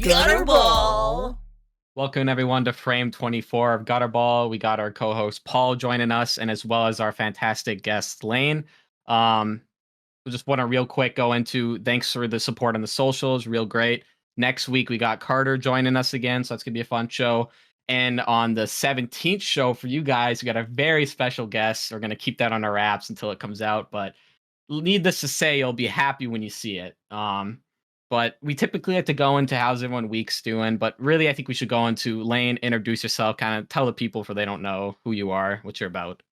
Gutterball. Welcome everyone to frame 24 of Gutterball. We got our co-host Paul joining us, and as well as our fantastic guest Lane. We just want to real quick go into thanks for the support on the socials, real great. Next week we got Carter joining us again, so it's gonna be a fun show. And on the 17th show for you guys, we got a very special guest. We're gonna keep that on our wraps until it comes out, but needless to say, you'll be happy when you see it. But we typically like to go into how's everyone week's doing. But really, I think we should go into Lane, introduce yourself, kind of tell the people if they don't know who you are, what you're about.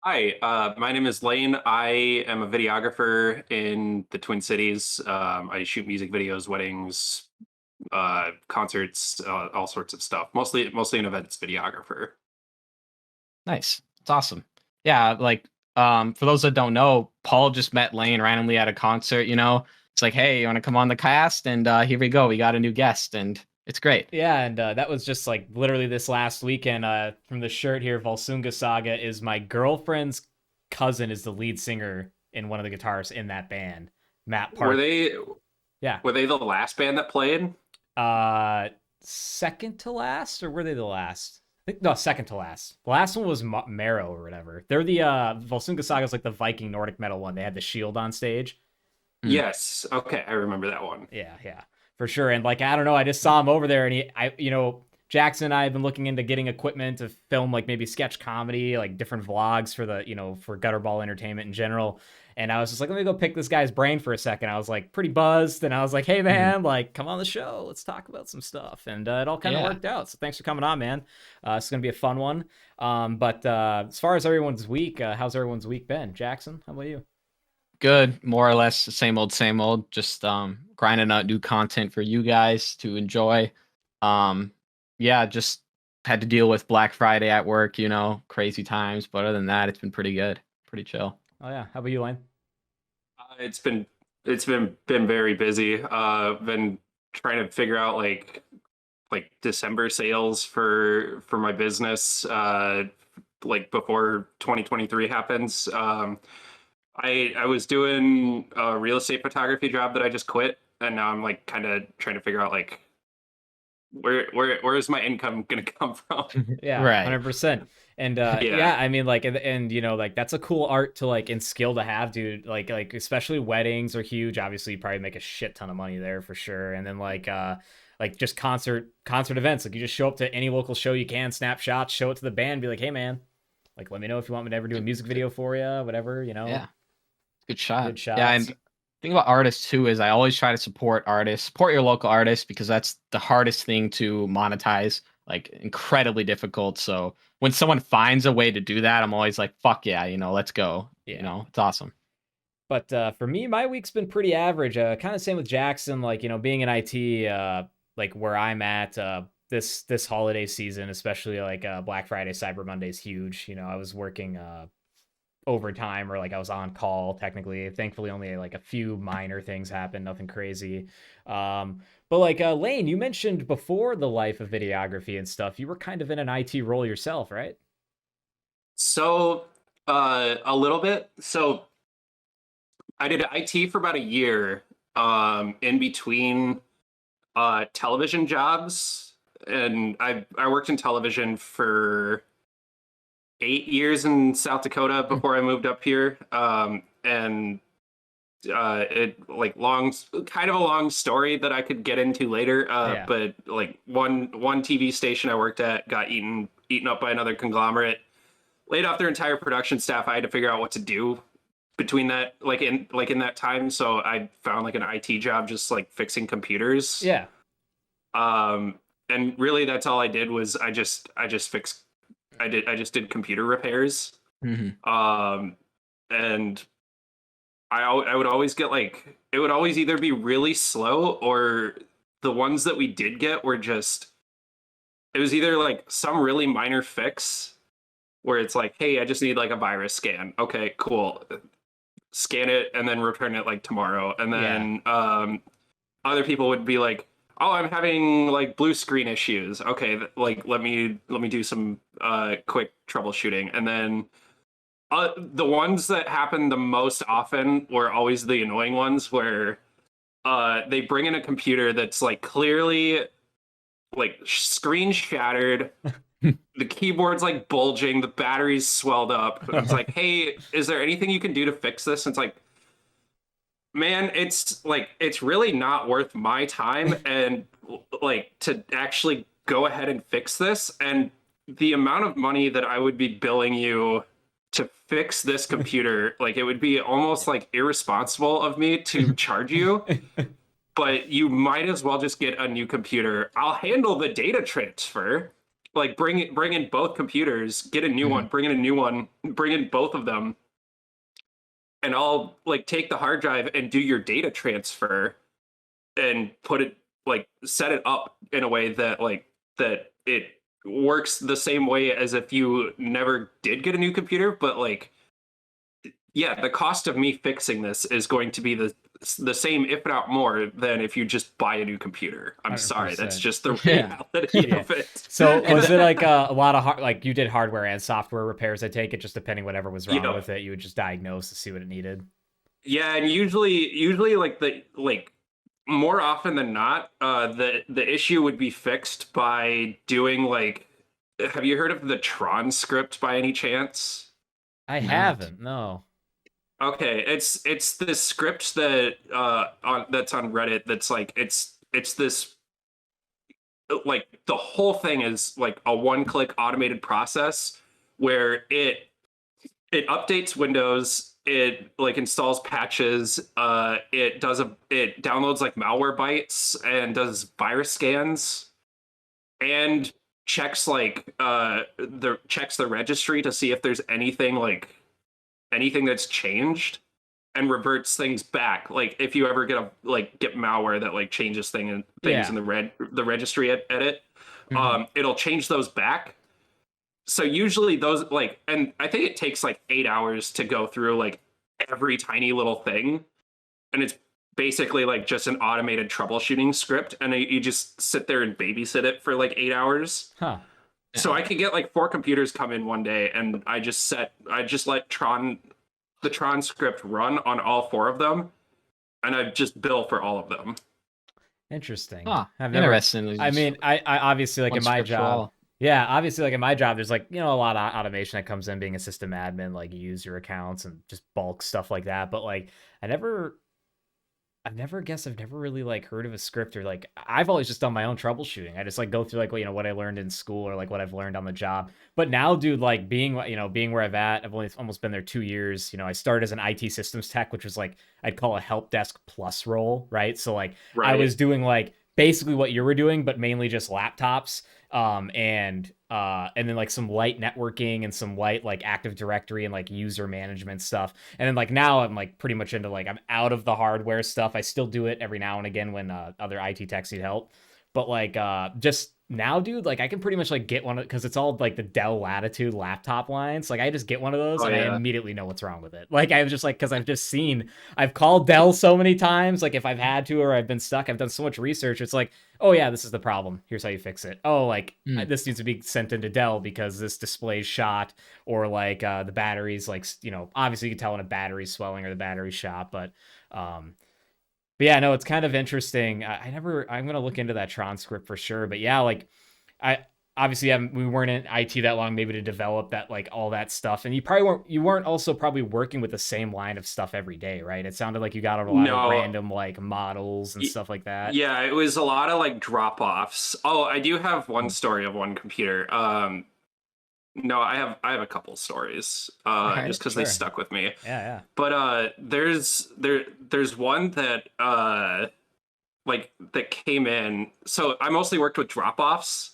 Hi, my name is Lane. I am a videographer in the Twin Cities. I shoot music videos, weddings, concerts, all sorts of stuff. Mostly an events videographer. Nice. It's awesome. Yeah, like for those that don't know, Paul just met Lane randomly at a concert, It's like, hey, you want to come on the cast? And here we go. We got a new guest, and it's great. Yeah, and that was just like literally this last weekend. From the shirt here, Volsunga Saga is my girlfriend's cousin is the lead singer in one of the guitars in that band. Matt Park. Were they? Yeah. Were they the last band that played? Second to last, or were they the last? No, second to last. The last one was Marrow or whatever. They're the Volsunga Saga is like the Viking Nordic metal one. They had the shield on stage. Yes. Okay, I remember that one. Yeah, for sure. And like, I don't know, I just saw him over there, and Jackson and I have been looking into getting equipment to film like maybe sketch comedy, like different vlogs for for Gutterball entertainment in general. And I was just like, let me go pick this guy's brain for a second. I was like pretty buzzed, and I was like, hey man, like come on the show, let's talk about some stuff. And it all kind of worked out. So thanks for coming on, man. It's gonna be a fun one. But as far as everyone's week, how's everyone's week been? Jackson, how about you? Good, more or less same old, just grinding out new content for you guys to enjoy. Just had to deal with Black Friday at work, crazy times, but other than that, it's been pretty good, pretty chill. Oh yeah, how about you, Lane? It's been very busy. Been trying to figure out like December sales for my business like before 2023 happens. I was doing a real estate photography job that I just quit, and now I'm like kind of trying to figure out like where is my income gonna come from? Yeah, right, 100%. And yeah, I mean, like, and like that's a cool art to like and skill to have, dude. Like especially weddings are huge. Obviously, you probably make a shit ton of money there for sure. And then like just concert events, like you just show up to any local show you can, snap shots, show it to the band, be like, hey man, like let me know if you want me to ever do a music video for you, whatever, Yeah. Good shot. Good shots. Yeah, and the thing about artists too is I always try to support artists, support your local artists, because that's the hardest thing to monetize, like incredibly difficult. So when someone finds a way to do that, I'm always like, fuck yeah, let's go. Yeah. It's awesome. But for me, my week's been pretty average. Kind of same with Jackson, like, being in IT, like where I'm at, this holiday season, especially like Black Friday, Cyber Monday is huge. I was working overtime, or like I was on call technically. Thankfully only like a few minor things happened, nothing crazy. But like Lane, you mentioned before the life of videography and stuff, you were kind of in an IT role yourself, right? So a little bit. So I did IT for about a year in between television jobs, and I worked in television for 8 years in South Dakota before I moved up here. And it like kind of a long story that I could get into later. But like one TV station I worked at got eaten up by another conglomerate, laid off their entire production staff. I had to figure out what to do between that, like in that time. So I found like an IT job, just like fixing computers. Yeah. And really that's all I did was I just did computer repairs. Mm-hmm. And I would always get like, it would always either be really slow, or the ones that we did get were just, it was either like some really minor fix where it's like, hey, I just need like a virus scan. Okay, cool. Scan it and then return it like tomorrow. And then other people would be like, oh, I'm having like blue screen issues. Okay, like let me do some quick troubleshooting. And then the ones that happen the most often were always the annoying ones, where they bring in a computer that's like clearly like screen shattered. The keyboard's like bulging, the battery's swelled up. It's like, hey, is there anything you can do to fix this? And it's like, man, it's really not worth my time and like to actually go ahead and fix this. And the amount of money that I would be billing you to fix this computer, like it would be almost like irresponsible of me to charge you. But you might as well just get a new computer. I'll handle the data transfer. Like bring in both computers, get a new one, bring in a new one, bring in both of them, and I'll like take the hard drive and do your data transfer and put it like set it up in a way that that it works the same way as if you never did get a new computer. But like, yeah, the cost of me fixing this is going to be the same, if not more, than if you just buy a new computer. I'm 100%. sorry, that's just the reality of it. So was it like a lot of like you did hardware and software repairs? I take it, just depending whatever was wrong with it, you would just diagnose to see what it needed. Yeah, and usually like more often than not, the issue would be fixed by doing like. Have you heard of the Tron script by any chance? I haven't. No. Okay, it's this script that that's on Reddit. That's like it's this like the whole thing is like a one-click automated process where it updates Windows, it like installs patches, it downloads like malware bytes and does virus scans and checks like the registry to see if there's anything that's changed and reverts things back. Like if you ever get malware that like changes things in the registry edit, it'll change those back. So usually those like, and I think it takes like 8 hours to go through like every tiny little thing. And it's basically like just an automated troubleshooting script. And you just sit there and babysit it for like 8 hours. Huh. So I could get like 4 computers come in one day, and I just let the Tron script run on all 4 of them, and I just bill for all of them. Interesting. Huh. Interesting. I mean, I obviously like in my job. Yeah, obviously like in my job, there's like, a lot of automation that comes in being a system admin, like you use your accounts and just bulk stuff like that. But like, I've never really like heard of a script, or like I've always just done my own troubleshooting. I just like go through like what I learned in school or like what I've learned on the job. But now, dude, like being where I've at, I've only almost been there 2 years. I started as an IT systems tech, which was like I'd call a help desk plus role, right? So like I was doing like basically what you were doing, but mainly just laptops. And then like some light networking and some light like Active Directory and like user management stuff. And then like now I'm like pretty much into like I'm out of the hardware stuff. I still do it every now and again when other IT techs need help. But like just now, dude, like I can pretty much like get one because it's all like the Dell Latitude laptop lines. Like I just get one of those and I immediately know what's wrong with it. Like I was just like, because I've called Dell so many times, like if I've had to or I've been stuck, I've done so much research. It's like, oh yeah, this is the problem. Here's how you fix it. Oh, like this needs to be sent into Dell because this display's shot, or like the batteries, like obviously you can tell when a battery's swelling or the battery's shot, but yeah, no, it's kind of interesting. I'm gonna look into that Tron script for sure. But yeah, like we weren't in IT that long, maybe to develop that, like all that stuff. And you weren't also probably working with the same line of stuff every day, right? It sounded like you got a lot of random like models and stuff like that. Yeah, it was a lot of like drop offs. Oh, I do have one story of one computer. No, I have a couple stories, just because they stuck with me. Yeah. But there's one that that came in. So I mostly worked with drop-offs,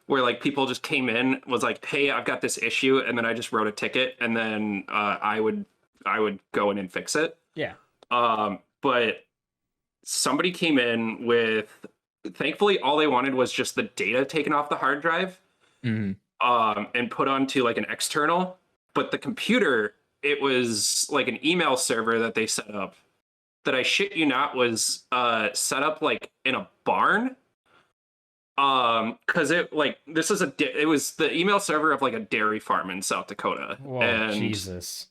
where like people just came in, was like, hey, I've got this issue, and then I just wrote a ticket, and then I would go in and fix it. Yeah. But somebody came in with, thankfully, all they wanted was just the data taken off the hard drive. And put onto like an external, but the computer, it was like an email server that they set up that, I shit you not, was set up like in a barn. Because it was the email server of like a dairy farm in South Dakota. Whoa, Jesus.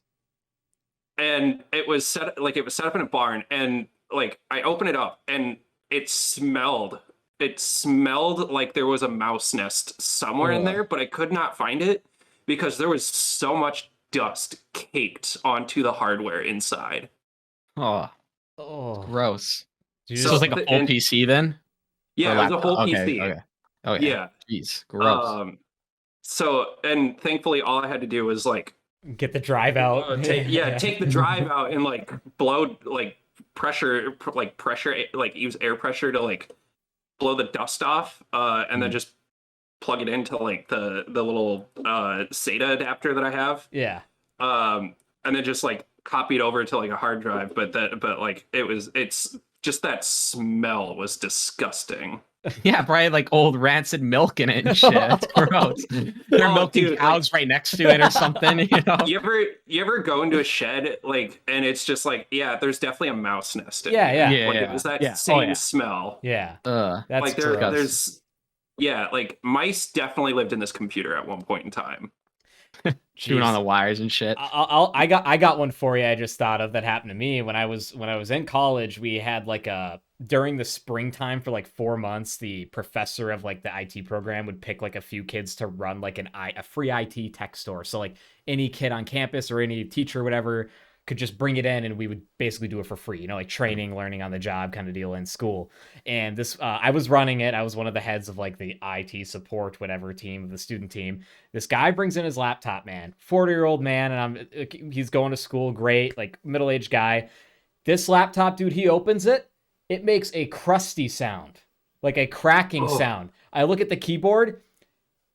And it was set up in a barn, and like I open it up and it smelled. It smelled like there was a mouse nest somewhere in there, but I could not find it because there was so much dust caked onto the hardware inside. Oh, Oh, gross. dude, So it's like a full PC then? Yeah, it was a whole Okay, PC. okay. Okay. Yeah. Jeez, gross. So, and thankfully all I had to do was like get the drive out. take the drive out and like blow like pressure, like use air pressure to like blow the dust off, and then just plug it into like the little SATA adapter that I have. Yeah. And then just like copy it over to like a hard drive. But like it's just that smell was disgusting. Yeah, probably like old rancid milk in it and shit. It's gross. They're milking cows right next to it or something, you know? You ever go into a shed like and it's just like, yeah, there's definitely a mouse nest in Yeah, there. yeah. Like, it was that same smell. Yeah. That's like there's like mice definitely lived in this computer at one point in time. Chewing on the wires and shit. I got one for you. I just thought of that happened to me when I was in college. We had like during the springtime for like 4 months, the professor of like the IT program would pick like a few kids to run like a free IT tech store. So like any kid on campus or any teacher or whatever could just bring it in and we would basically do it for free, you know, like training, learning on the job kind of deal in school. And this, I was running it. I was one of the heads of like the IT support, whatever team of the student team. This guy brings in his laptop, man, 40-year-old man. And he's going to school. Great. Like middle-aged guy. This laptop, dude, he opens it. It makes a crusty sound, like a cracking sound. I look at the keyboard,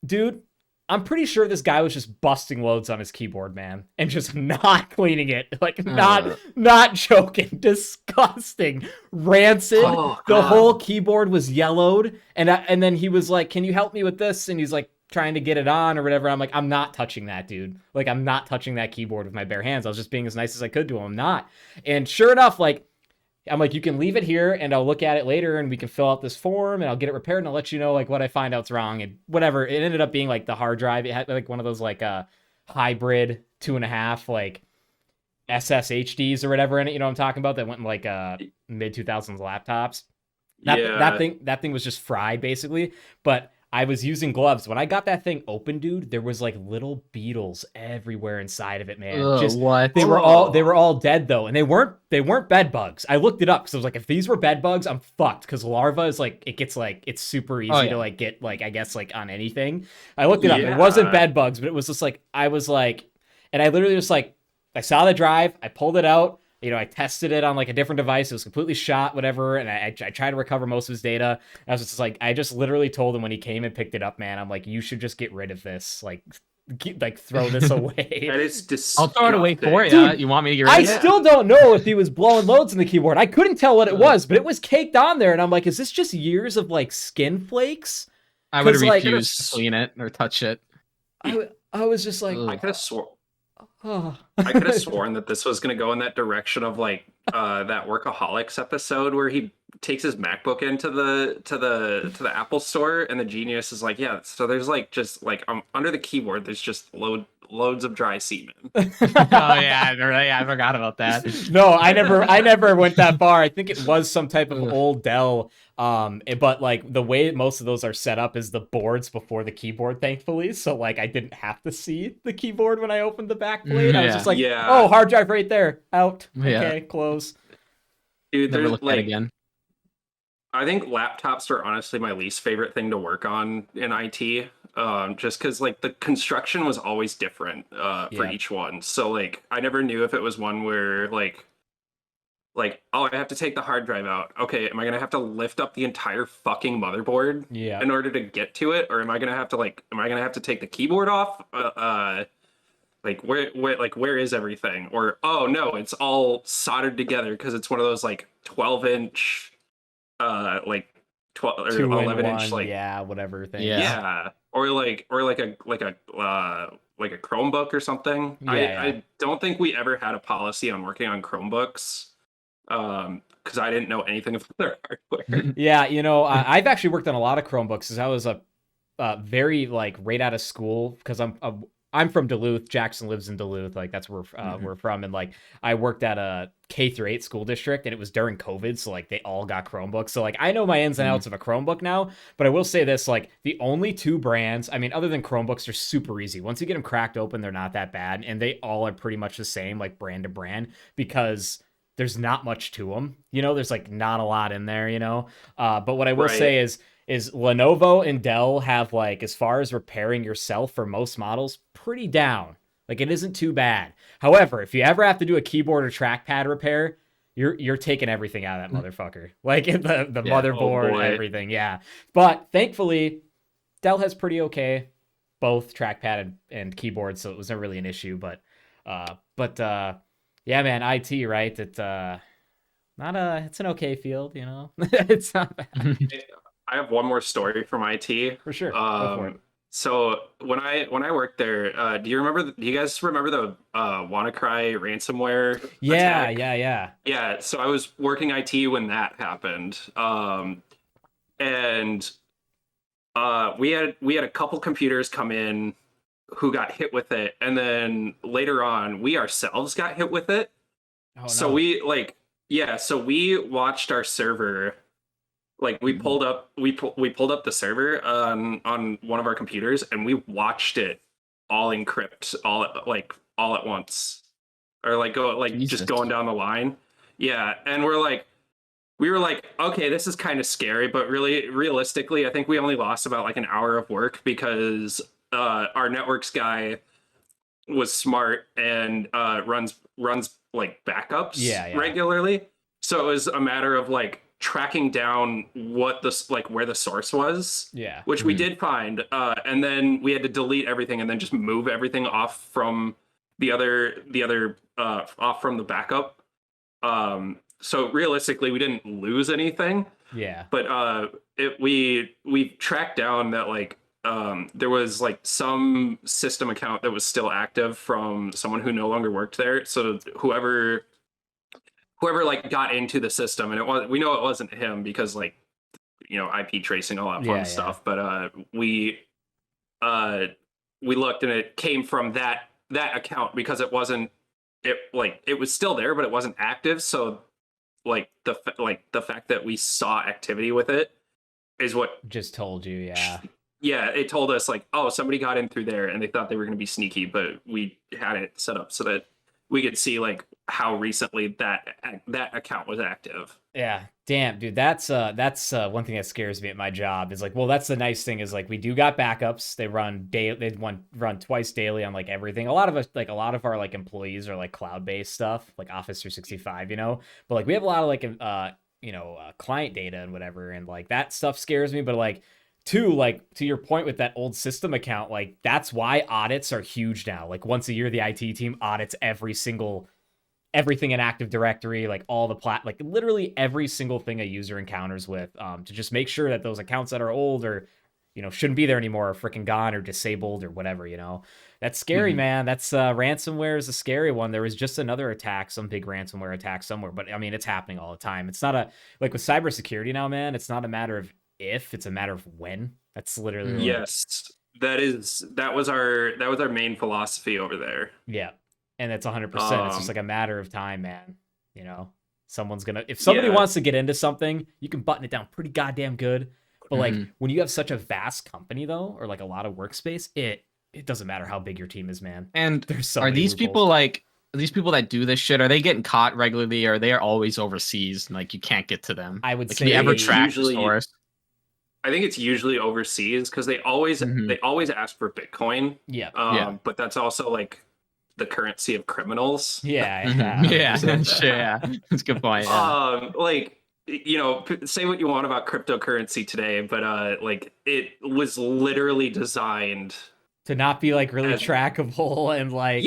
dude. I'm pretty sure this guy was just busting loads on his keyboard, man, and just not cleaning it. Like not joking. Disgusting. Rancid. The whole keyboard was yellowed. And then he was like, "Can you help me with this?" And he's like trying to get it on or whatever. I'm like, "I'm not touching that, dude. Like, I'm not touching that keyboard with my bare hands." I was just being as nice as I could to him. I'm not. And sure enough, like, I'm like, "You can leave it here and I'll look at it later and we can fill out this form and I'll get it repaired and I'll let you know like what I find out's wrong," and whatever. It ended up being like the hard drive. It had like one of those like hybrid 2.5 like SSHDs or whatever in it. You know what I'm talking about? That went in like mid 2000s laptops. That thing was just fried basically. But I was using gloves. When I got that thing open, dude, there was like little beetles everywhere inside of it, man. What? They were all dead though, and they weren't bed bugs. I looked it up because I was like, if these were bed bugs, I'm fucked. Because larva is like it's super easy to like get like I guess like on anything. I looked it up. It wasn't bed bugs, but it was just like I was like, and I literally just like I saw the drive, I pulled it out. You know, I tested it on like a different device. It was completely shot, whatever. And I tried to recover most of his data. I was just like, I just literally told him when he came and picked it up, man, I'm like, you should just get rid of this. Like throw this away. That is disgusting. I'll throw it away for you. Dude, you want me to get rid of it? I still don't know if he was blowing loads in the keyboard. I couldn't tell what it was, but it was caked on there. And I'm like, is this just years of like skin flakes? I would refuse to clean it or touch it. I was just like, I could have sworn that this was going to go in that direction of like that Workaholics episode where he takes his MacBook into the Apple store and the genius is like, yeah, so there's like just like under the keyboard there's just loads of dry semen. Oh yeah, I forgot about that. No, I never went that far. I think it was some type of old Dell. But like the way most of those are set up is the boards before the keyboard, thankfully. So like I didn't have to see the keyboard when I opened the back plate. I was just like, oh, hard drive right there, out. Okay, close. Dude, never looked at it again. I think laptops are honestly my least favorite thing to work on in IT. Just because like the construction was always different for each one. So like I never knew if it was one where like, oh, I have to take the hard drive out. Okay, am I gonna have to lift up the entire fucking motherboard in order to get to it, or am I gonna have to take the keyboard off? Like where is everything? Or oh no, it's all soldered together because it's one of those like 12-inch, like 12 or 11-inch, like whatever thing. Yeah, or like a Chromebook or something. I don't think we ever had a policy on working on Chromebooks. Because I didn't know anything about their hardware. Yeah, you know, I've actually worked on a lot of Chromebooks because I was very like right out of school because I'm from Duluth. Jackson lives in Duluth. Like that's where we're from. And like I worked at a K-8 school district, and it was during COVID, so like they all got Chromebooks. So like I know my ins and outs of a Chromebook now. But I will say this: like the only two brands, I mean, other than Chromebooks, are super easy. Once you get them cracked open, they're not that bad, and they all are pretty much the same, like brand to brand, because there's not much to them. You know, there's like not a lot in there. You know, but what I will say is Lenovo and Dell have, like, as far as repairing yourself for most models, pretty down. Like it isn't too bad. However, if you ever have to do a keyboard or trackpad repair, you're taking everything out of that motherfucker. Like the motherboard, everything. Yeah. But thankfully, Dell has pretty okay both trackpad and keyboard, so it wasn't really an issue. But yeah, man, IT, right? It's an okay field, you know. It's not bad. I have one more story from IT. For sure. Go for it. So when I worked there, do you guys remember the WannaCry ransomware attack? Yeah. So I was working IT when that happened. And we had a couple computers come in who got hit with it, and then later on we ourselves got hit with it. Oh, no. So we watched our server. Like we pulled up the server on one of our computers, and we watched it all encrypt all at once, or like go like Jesus. Just going down the line. Yeah, and we were like, okay, this is kind of scary, but really realistically, I think we only lost about like an hour of work because our networks guy was smart and runs like backups regularly. So it was a matter of like tracking down what where the source was, which we did find, and then we had to delete everything and then just move everything off from the other off from the backup. So realistically, we didn't lose anything. Yeah, but we tracked down that like there was like some system account that was still active from someone who no longer worked there. So whoever like got into the system, and we know it wasn't him because like, you know, IP tracing, all that fun stuff. But we looked, and it came from that account because it was still there, but it wasn't active. So like the fact that we saw activity with it is what just told you. Yeah, it told us like, oh, somebody got in through there, and they thought they were going to be sneaky, but we had it set up so that we could see like how recently that account was active. Yeah, damn, dude, that's one thing that scares me at my job is like, well, that's the nice thing is like we do got backups. They run run twice daily on like everything. A lot of our like employees are like cloud-based stuff, like Office 365, you know. But like we have a lot of like client data and whatever, and like that stuff scares me. But like to your point with that old system account, like that's why audits are huge now. Like once a year, the IT team audits everything in Active Directory, like all the like literally every single thing a user encounters with, to just make sure that those accounts that are old or, you know, shouldn't be there anymore are freaking gone or disabled or whatever, you know. That's scary, man. That's ransomware is a scary one. There was just another attack, some big ransomware attack somewhere, but I mean, it's happening all the time. It's not like with cybersecurity now, man, it's not a matter of if, it's a matter of when. That's literally yes. That was our main philosophy over there. Yeah. And it's 100%. It's just like a matter of time, man. You know, if somebody wants to get into something, you can button it down pretty goddamn good. But like when you have such a vast company though, or like a lot of workspace, it doesn't matter how big your team is, man. And are these people that do this shit, are they getting caught regularly, or they are always overseas and like you can't get to them? I would say can you ever track the source? I think it's usually overseas because they always ask for Bitcoin. Yeah. But that's also like the currency of criminals. Yeah. Sure. Yeah. That's a good point. Yeah. Like, you know, say what you want about cryptocurrency today, but like it was literally designed to not be like really trackable and like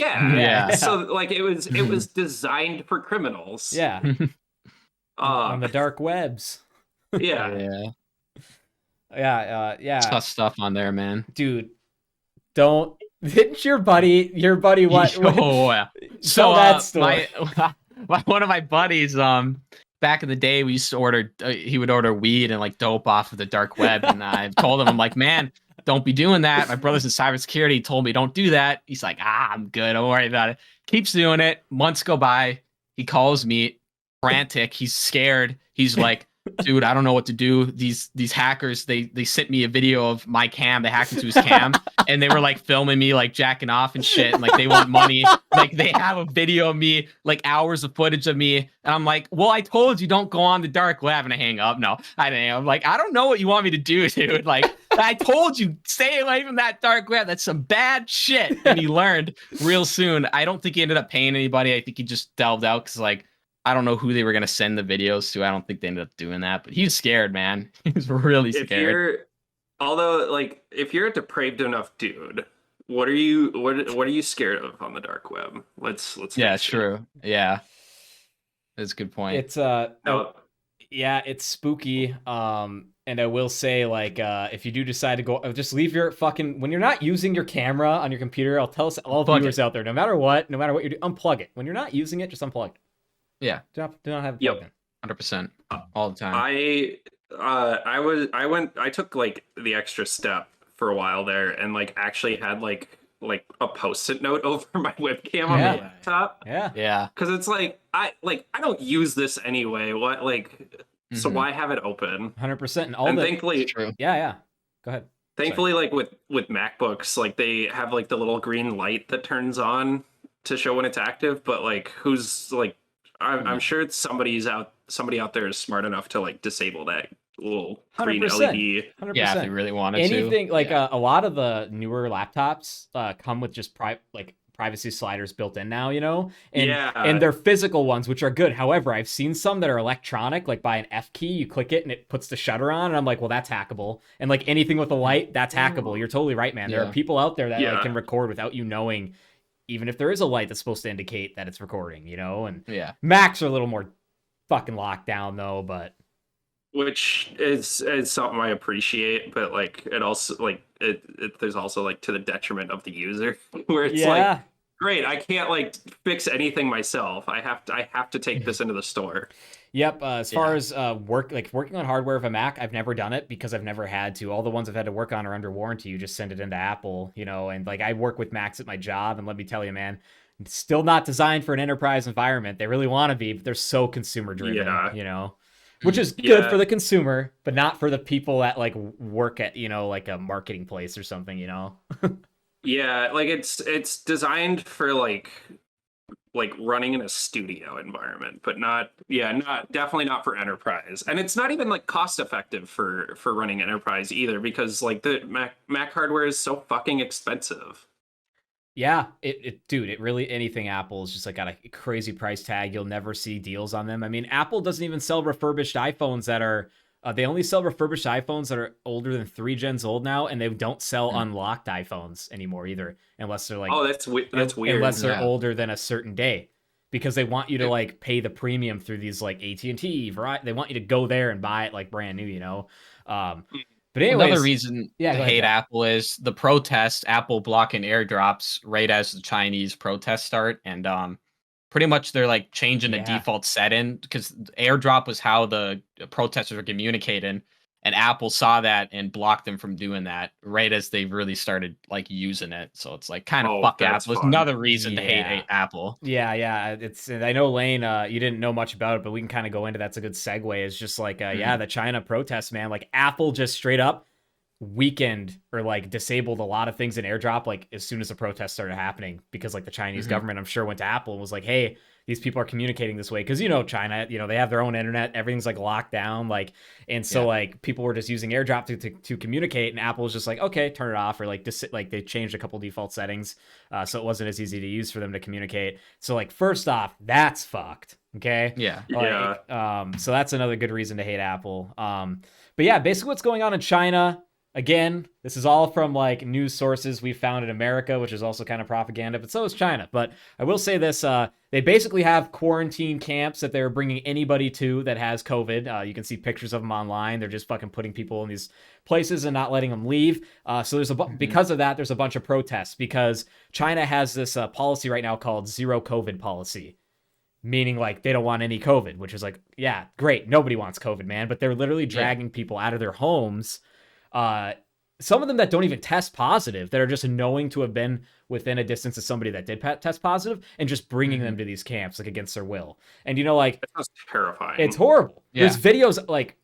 So like it was designed for criminals. Yeah. On the dark webs. Yeah. Tough stuff on there, man. Dude, didn't your buddy what? So that story. One of my buddies, back in the day, we used to order. He would order weed and like dope off of the dark web, and I told him, I'm like, man, don't be doing that. My brother's in cybersecurity. Told me don't do that. He's like, I'm good. Don't worry about it. Keeps doing it. Months go by. He calls me frantic. He's scared. He's like, dude, I don't know what to do. These hackers, they sent me a video of my cam. They hacked into his cam and they were like filming me like jacking off and shit. And like they want money. Like they have a video of me, like hours of footage of me. And I'm like, well, I told you don't go on the dark web. And I hang up. No, I didn't. I'm like, I don't know what you want me to do, dude. Like I told you, stay away from that dark web. That's some bad shit. And he learned real soon. I don't think he ended up paying anybody. I think he just delved out because like, I don't know who they were going to send the videos to. I don't think they ended up doing that, but he was scared, man. He was really scared. If you're a depraved enough dude, what are you scared of on the dark web? Let's Yeah, true. Yeah. That's a good point. It's yeah, it's spooky. And I will say, like, if you do decide to go, just leave your fucking, when you're not using your camera on your computer, I'll tell all viewers out there, no matter what you do, unplug it. When you're not using it, just unplug it. Yeah. Do not have it plugged in. 100% all the time. I took like the extra step for a while there and like actually had like a post-it note over my webcam on my laptop. Yeah. Because it's like I don't use this anyway. What so why have it open? 100%. And thankfully, true. Yeah. Go ahead. Thankfully, like with MacBooks, like they have like the little green light that turns on to show when it's active, but like who's like I'm sure it's somebody out there is smart enough to like disable that little green 100%. LED. 100%. Yeah, if you really wanted anything to. like a lot of the newer laptops come with just privacy sliders built in now, you know, and they're physical ones, which are good. However, I've seen some that are electronic, like by an F key, you click it and it puts the shutter on, and I'm like, well, that's hackable. And like anything with a light, that's hackable. You're totally right, man. There are people out there that like, can record without you knowing. Even if there is a light that's supposed to indicate that it's recording, you know, and Macs are a little more fucking locked down though, but which is something I appreciate, but like it also like there's also like to the detriment of the user where it's like, great, I can't like fix anything myself. I have to take this into the store. Yep. As far as working on hardware of a Mac, I've never done it because I've never had to. All the ones I've had to work on are under warranty. You just send it into Apple, you know, and like I work with Macs at my job, and let me tell you, man, it's still not designed for an enterprise environment. They really want to be, but they're so consumer driven, you know, which is good for the consumer, but not for the people that like work at, you know, like a marketing place or something, you know? Yeah. Like it's designed for like running in a studio environment, but definitely not for enterprise. And it's not even like cost effective for running enterprise either, because like the Mac hardware is so fucking expensive. Yeah, dude, it really, anything Apple is just like got a crazy price tag. You'll never see deals on them. I mean, Apple doesn't even sell refurbished iPhones that are, they only sell refurbished iPhones that are older than 3 gens old now, and they don't sell unlocked iPhones anymore either, unless they're like, that's weird. Unless they're older than a certain day, because they want you to like pay the premium through these like AT&T, Verizon. They want you to go there and buy it like brand new, you know. But anyways, another reason to hate Apple is the protest. Apple blocking airdrops right as the Chinese protests start, and pretty much they're like changing the default setting, because airdrop was how the protesters were communicating, and Apple saw that and blocked them from doing that right as they really started like using it. So it's like kind of fuck Apple. It's another reason to hate Apple. Yeah. I know, Lane, you didn't know much about it, but we can kind of go into that's a good segue. It's just like the China protests, man. Like Apple just straight up weakened or like disabled a lot of things in airdrop like as soon as the protests started happening, because like the Chinese government, I'm sure, went to Apple and was like, hey, these people are communicating this way, because you know China, you know, they have their own internet, everything's like locked down, like, and so like people were just using airdrop to communicate, and Apple was just like, okay, turn it off, or like just like they changed a couple default settings, so it wasn't as easy to use for them to communicate. So like first off, that's fucked. Okay. So that's another good reason to hate Apple. But yeah, basically what's going on in China, again, this is all from like news sources we found in America, which is also kind of propaganda, but so is China. But I will say this, they basically have quarantine camps that they're bringing anybody to that has COVID. You can see pictures of them online. They're just fucking putting people in these places and not letting them leave. So there's because of that, there's a bunch of protests, because China has this policy right now called zero COVID policy. Meaning like they don't want any COVID, which is like, yeah, great. Nobody wants COVID, man. But they're literally dragging people out of their homes some of them that don't even test positive, that are just knowing to have been within a distance of somebody that did test positive and just bringing them to these camps like against their will. And like that sounds terrifying. It's horrible. Yeah. There's videos like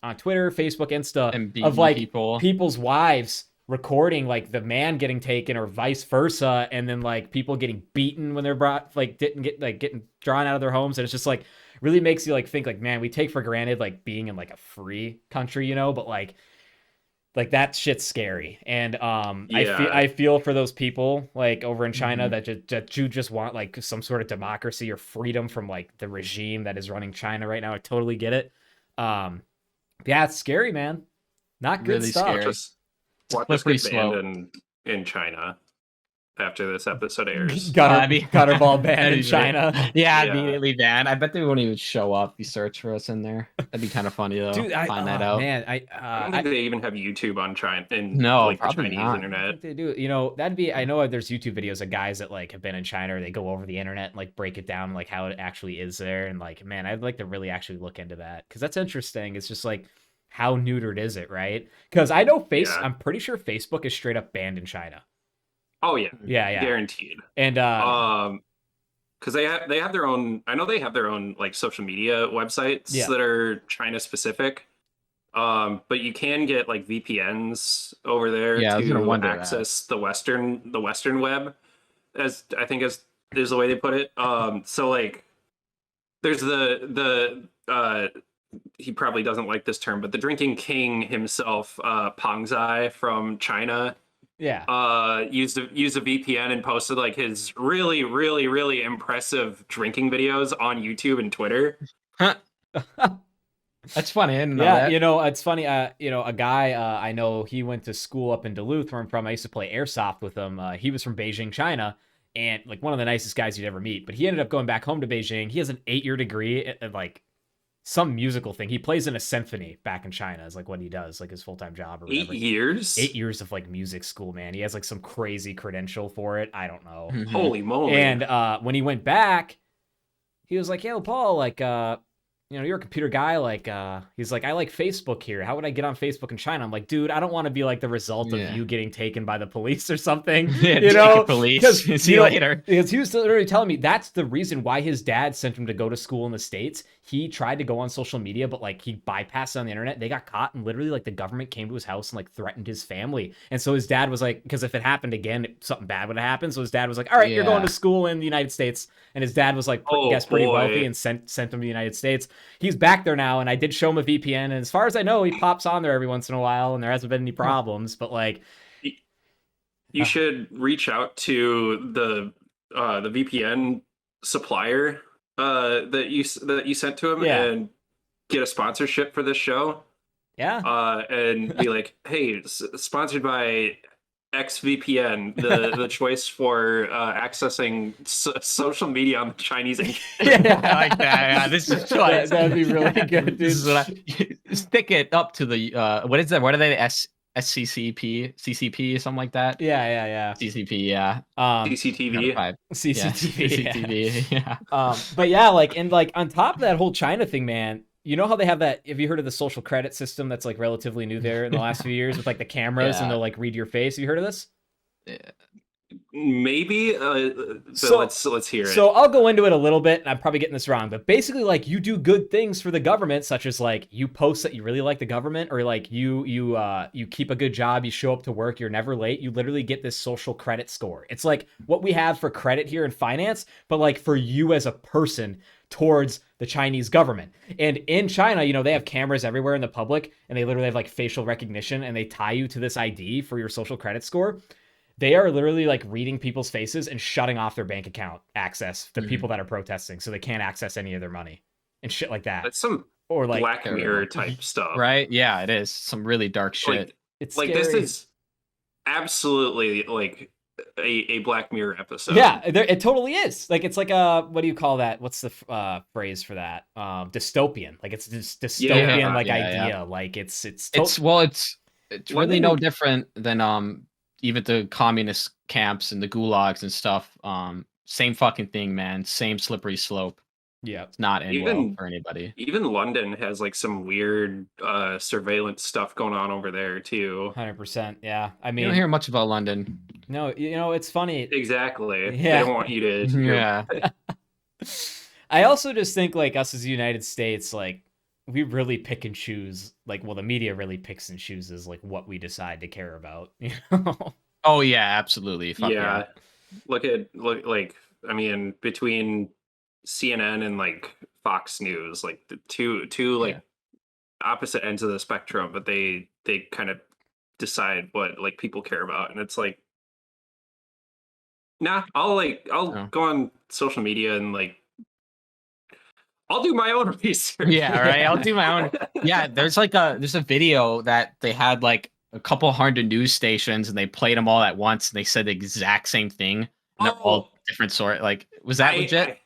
on Twitter, Facebook, Insta of like people's wives recording like the man getting taken or vice versa, and then like people getting beaten when they're brought, like didn't get like getting drawn out of their homes. And it's just like really makes you like think like, man, we take for granted like being in like a free country, but like that shit's scary. And I feel for those people like over in China that just want like some sort of democracy or freedom from like the regime that is running China right now. I totally get it. Yeah, it's scary, man. Not good really stuff. Scary. Watch us get banned in China after this episode airs. Gutterball banned in China. Yeah, immediately banned. I bet they won't even show up if you search for us in there. That'd be kind of funny though. Dude, find that out. Man, I don't think they even have YouTube on China like the Chinese not. internet. They do. That'd be. I know there's YouTube videos of guys that like have been in China, or they go over the internet and like break it down like how it actually is there. And like, man, I'd like to really actually look into that because that's interesting. It's just like, how neutered is it, right? Because I know I'm pretty sure Facebook is straight up banned in China. Oh yeah, yeah, guaranteed. And because they have their own. I know they have their own like social media websites that are China specific. But you can get like VPNs over there to access the Western web, as I think is the way they put it. So like, there's the he probably doesn't like this term, but the drinking king himself, Pang Zai from China. Used a VPN and posted like his really, really, really impressive drinking videos on YouTube and Twitter. That's funny. I didn't know that. It's funny. A guy I know, he went to school up in Duluth where I'm from. I used to play airsoft with him. He was from Beijing, China, and like one of the nicest guys you'd ever meet. But he ended up going back home to Beijing. He has an 8-year degree at like some musical thing. He plays in a symphony back in China is like what he does, like his full-time job or whatever. 8 years? 8 years of like music school, man. He has like some crazy credential for it. I don't know. Holy moly. And when he went back, he was like, "Yo, Paul, like you're a computer guy. Like, he's like, I like Facebook here. How would I get on Facebook in China?" I'm like, dude, I don't want to be like the result of you getting taken by the police or something. Police. See you later. Because he was literally telling me that's the reason why his dad sent him to go to school in the States. He tried to go on social media, but like he bypassed it on the internet. They got caught, and literally like the government came to his house and like threatened his family. And so his dad was like, because if it happened again, something bad would have happened. So his dad was like, all right, you're going to school in the United States. And his dad was like, pretty wealthy and sent him to the United States. He's back there now, and I did show him a VPN. And as far as I know, he pops on there every once in a while, and there hasn't been any problems. But like, you should reach out to the VPN supplier that you sent to him and get a sponsorship for this show. And be like, hey, sponsored by XVPN, the choice for accessing social media on the Chinese internet. I like that. Yeah, this is choice. That'd be really good. This is what stick it up to the what is that? What are they? CCP or something like that. CCP, yeah. CCTV. CCTV. Yeah. But yeah, like, and like on top of that whole China thing, man, you know how they have that, have you heard of the social credit system that's like relatively new there in the last few years with like the cameras and they'll like read your face? Have you heard of this? Maybe. So let's hear it. So I'll go into it a little bit, and I'm probably getting this wrong, but basically, like, you do good things for the government, such as like you post that you really like the government, or like you keep a good job, you show up to work, you're never late. You literally get this social credit score. It's like what we have for credit here in finance, but like for you as a person towards the Chinese government. And in China, they have cameras everywhere in the public, and they literally have like facial recognition, and they tie you to this ID for your social credit score. They are literally like reading people's faces and shutting off their bank account access to people that are protesting, so they can't access any of their money and shit like that. That's some or like Black Mirror type stuff, right? Yeah, it is some really dark shit. Like, it's like scary. This is absolutely like a Black Mirror episode. Yeah, it totally is. Like, it's like what do you call that? What's the phrase for that? Dystopian. Like, it's this dystopian idea. Yeah. Like it's really no different than even the communist camps and the gulags and stuff. Same fucking thing, man. Same slippery slope. Yeah. It's not in well for anybody. Even London has like some weird surveillance stuff going on over there too. 100%. Yeah. I mean, You don't hear much about London. no, it's funny. Exactly. They Yeah. don't want you to. Yeah. I also just think like us as the United States, like we really pick and choose, like, well, the media really picks and chooses like what we decide to care about, you know? Oh yeah, absolutely. Fuck yeah. Look like I mean between CNN and like Fox News, like the two like opposite ends of the spectrum, but they kind of decide what like people care about, and it's like, nah, I'll go on social media and like I'll do my own research. Yeah, right. I'll do my own. Yeah, there's a video that they had like a couple hundred news stations and they played them all at once and they said the exact same thing and they're all different sort. Like, was that legit?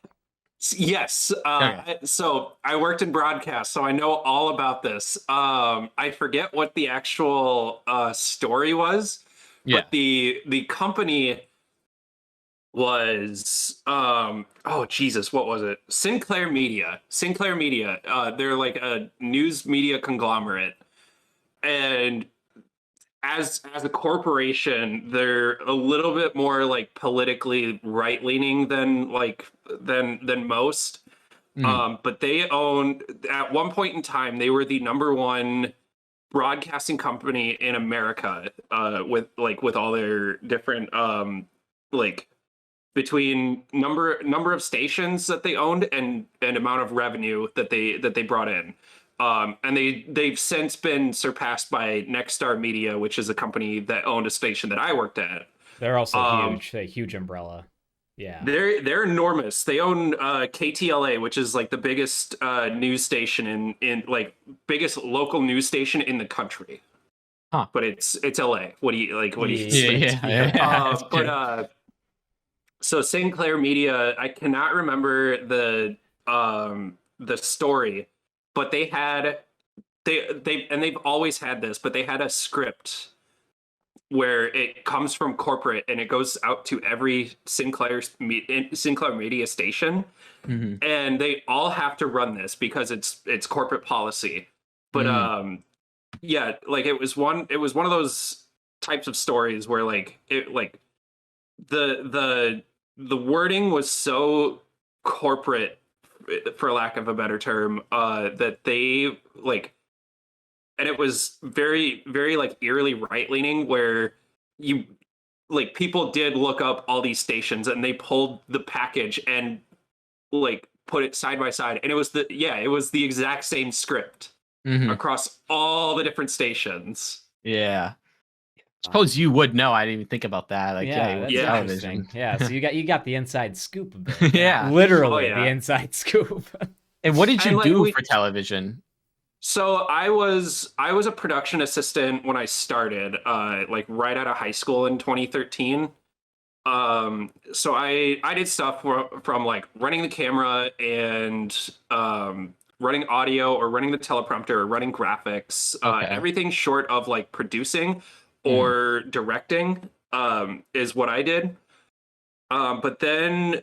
Yes. Okay. So I worked in broadcast, so I know all about this. I forget what the actual story was, but the company was oh Jesus, what was it? Sinclair Media. They're like a news media conglomerate, and as a corporation, they're a little bit more like politically right leaning than most. But they owned, at one point in time, they were the number one broadcasting company in America, with all their different like between number of stations that they owned and amount of revenue that they brought in. And they've since been surpassed by Nexstar Media, which is a company that owned a station that I worked at. They're also huge, a huge umbrella. Yeah, they're enormous. They own KTLA, which is like the biggest news station in like biggest local news station in the country. Huh. But it's LA. What do you like? What do you Yeah. So Sinclair Media, I cannot remember the story, but they've always had this, but they had a script where it comes from corporate and it goes out to every Sinclair Media station, and they all have to run this because it's corporate policy. But yeah, like it was one of those types of stories where like it like the wording was so corporate, for lack of a better term, that they like, and it was very, very like eerily right leaning, where you like people did look up all these stations and they pulled the package and like put it side by side, and it was the exact same script across all the different stations. Yeah. Suppose you would know. I didn't even think about that. Like, that's television. Yeah, so you got the inside scoop of it. Yeah, literally the inside scoop. And what did you do for television? So I was a production assistant when I started, like right out of high school in 2013. So I did stuff from like running the camera and running audio, or running the teleprompter, or running graphics, everything short of like producing or directing is what I did. But then,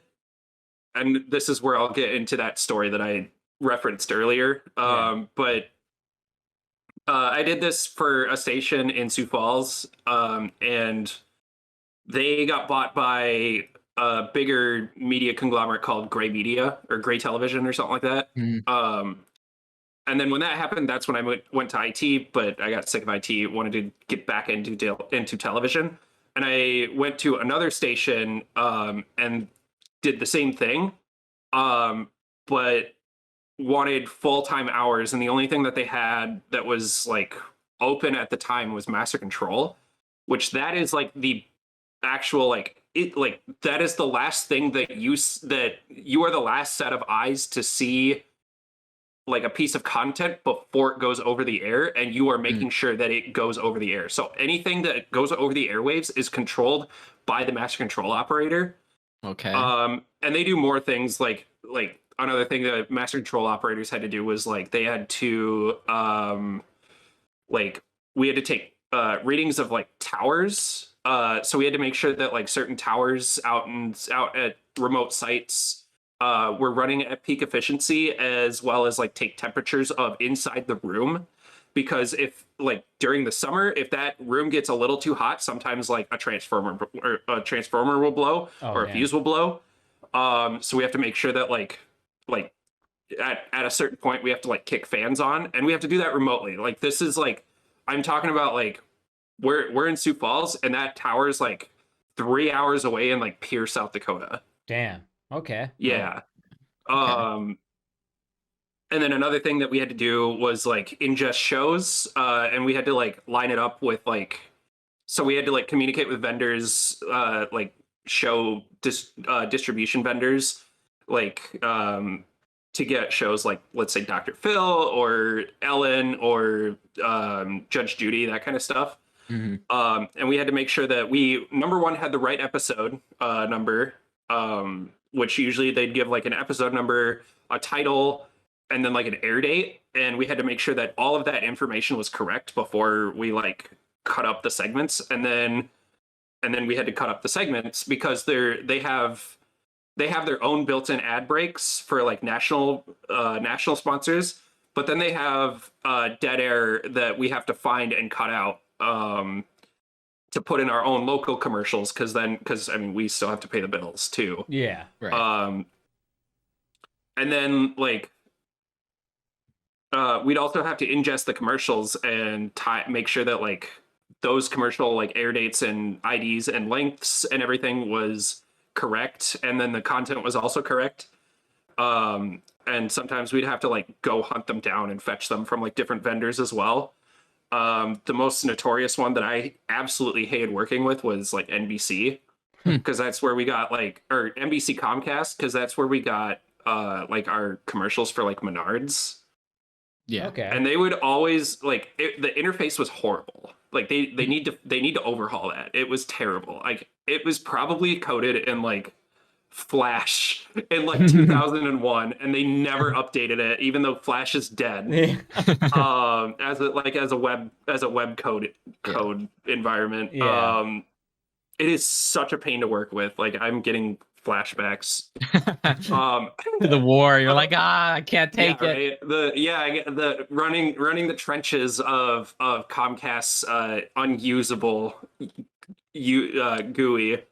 and this is where I'll get into that story that I referenced earlier. But I did this for a station in Sioux Falls, and they got bought by a bigger media conglomerate called Gray Media, or Gray Television, or something like that. And then when that happened, that's when I went to IT, but I got sick of IT, wanted to get back into television. And I went to another station and did the same thing, but wanted full-time hours. And the only thing that they had that was like open at the time was Master Control, which that is like the actual that is the last thing that you are the last set of eyes to see like a piece of content before it goes over the air, and you are making sure that it goes over the air. So anything that goes over the airwaves is controlled by the master control operator. Okay. And they do more things like another thing that master control operators had to do was like they had to like we had to take readings of like towers. So we had to make sure that like certain towers out at remote sites we're running at peak efficiency, as well as like take temperatures of inside the room. Because if like during the summer, if that room gets a little too hot, sometimes like a transformer will blow, Oh, or a damn. fuse will blow. So we have to make sure that like at a certain point we have to like kick fans on, and we have to do that remotely. Like this is like, I'm talking about like we're in Sioux Falls, and that tower is like 3 hours away in like Pierce, South Dakota. Damn. Okay. Yeah. Okay. And then another thing that we had to do was like ingest shows, and we had to like line it up with like, so we had to like communicate with vendors, like distribution vendors, like to get shows like, let's say, Dr. Phil or Ellen or Judge Judy, that kind of stuff. And we had to make sure that we, number one, had the right episode number, which usually they'd give like an episode number, a title, and then like an air date. And we had to make sure that all of that information was correct before we like cut up the segments. And then we had to cut up the segments because they have their own built-in ad breaks for like national sponsors, but then they have dead air that we have to find and cut out to put in our own local commercials, because I mean, we still have to pay the bills too. Yeah. Right. And then like we'd also have to ingest the commercials and make sure that like those commercial like air dates and IDs and lengths and everything was correct, and then the content was also correct. And sometimes we'd have to like go hunt them down and fetch them from like different vendors as well. The most notorious one that I absolutely hated working with was like NBC, because that's where we got like, or NBC Comcast, because that's where we got like our commercials for like Menards. Yeah. Okay. And they would always like the interface was horrible. Like they need to overhaul that. It was terrible. Like it was probably coded in like Flash in like 2001, and they never updated it, even though Flash is dead. As a web code environment. Yeah. It is such a pain to work with. Like I'm getting flashbacks. To the war, you're like, I can't take it. Right? I get the running the trenches of Comcast's unusable GUI.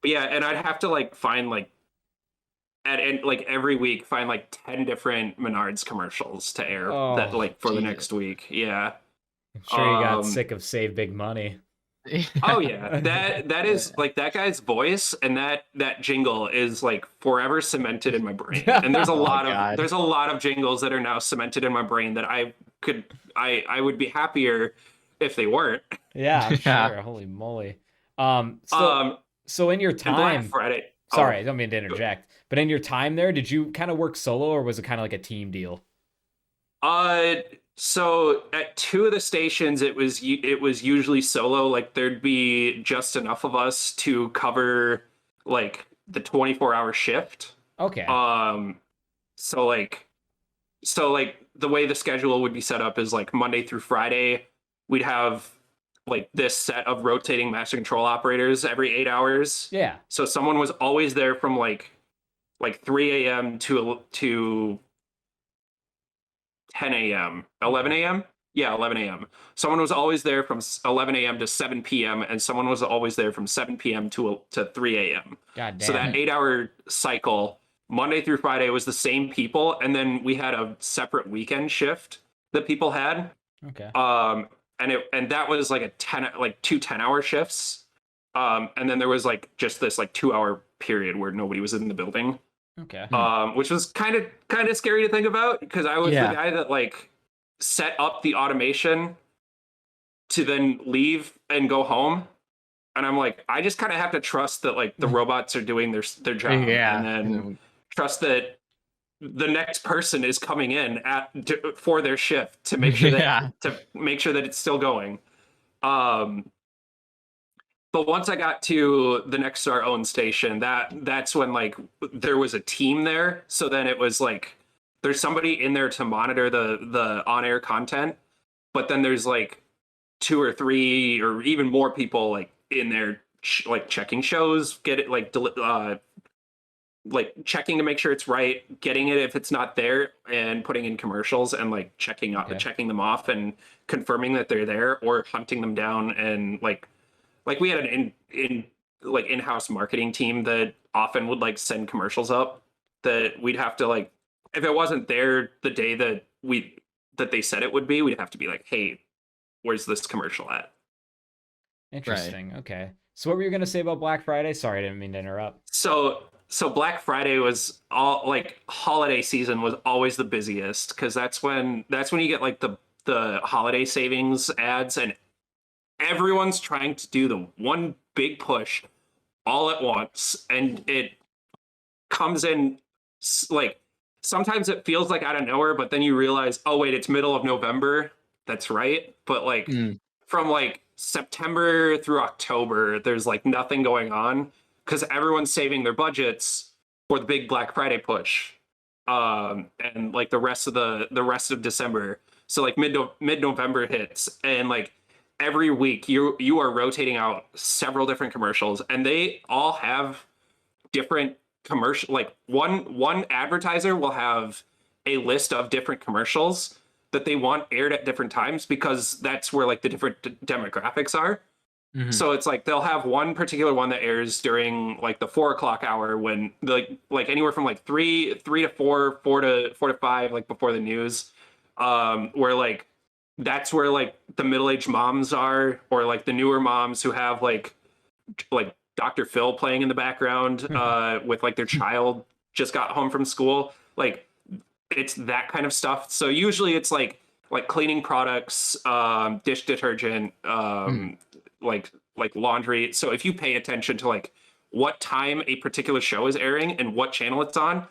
But yeah, and I'd have to like find like like every week find like 10 different Menards commercials to air that like for the next week. Yeah. I'm sure you got sick of Save Big Money. Oh yeah, that is like that guy's voice, and that jingle is like forever cemented in my brain. And there's a lot of jingles that are now cemented in my brain that I would be happier if they weren't. Yeah, I'm sure. Holy moly. So in your time, Black Friday. Sorry, I don't mean to interject, but in your time there, did you kind of work solo, or was it kind of like a team deal? So at two of the stations, it was usually solo. Like there'd be just enough of us to cover like the 24-hour shift. Okay. So like the way the schedule would be set up is like Monday through Friday, we'd have like this set of rotating master control operators every 8 hours. Yeah. So someone was always there from like 3 a.m. to 10 a.m. 11 a.m. Yeah, 11 a.m. Someone was always there from 11 a.m. to 7 p.m. and someone was always there from 7 p.m. to 3 a.m. God damn. So that 8-hour cycle, Monday through Friday, was the same people, and then we had a separate weekend shift that people had. Okay. And that was like two 10-hour shifts. And then there was like just this like 2-hour period where nobody was in the building. Okay. Which was kind of scary to think about, because I was the guy that like set up the automation to then leave and go home, and I'm like, I just kind of have to trust that like the robots are doing their job, and then trust that the next person is coming in for their shift to make sure that it's still going. But once I got to the next to our own station, that's when like there was a team there. So then it was like there's somebody in there to monitor the on-air content, but then there's like 2 or 3 or even more people like in there like checking shows, like checking to make sure it's right, getting it if it's not there, and putting in commercials and like checking them off and confirming that they're there, or hunting them down. And like we had an in-house marketing team that often would like send commercials up that we'd have to like, if it wasn't there the day that they said it would be, we'd have to be like, hey, where's this commercial at? Interesting. Okay. So what were you going to say about Black Friday? Sorry, I didn't mean to interrupt. So Black Friday was all like, holiday season was always the busiest, because that's when you get like the holiday savings ads, and everyone's trying to do the one big push all at once, and it comes in like, sometimes it feels like out of nowhere, but then you realize, oh wait, it's middle of November. That's right. But like from like September through October, there's like nothing going on, because everyone's saving their budgets for the big Black Friday push, and like the rest of December. So like mid November hits, and like every week you are rotating out several different commercials, and they all have different commercial. Like one advertiser will have a list of different commercials that they want aired at different times, because that's where like the different demographics are. So it's like they'll have one particular one that airs during like the 4 o'clock hour, when like anywhere from like three to four to 5, like before the news, where like that's where like the middle-aged moms are, or like the newer moms who have like Dr. Phil playing in the background with like their child just got home from school. Like it's that kind of stuff. So usually it's like cleaning products, dish detergent, like laundry. So if you pay attention to like what time a particular show is airing and what channel it's on,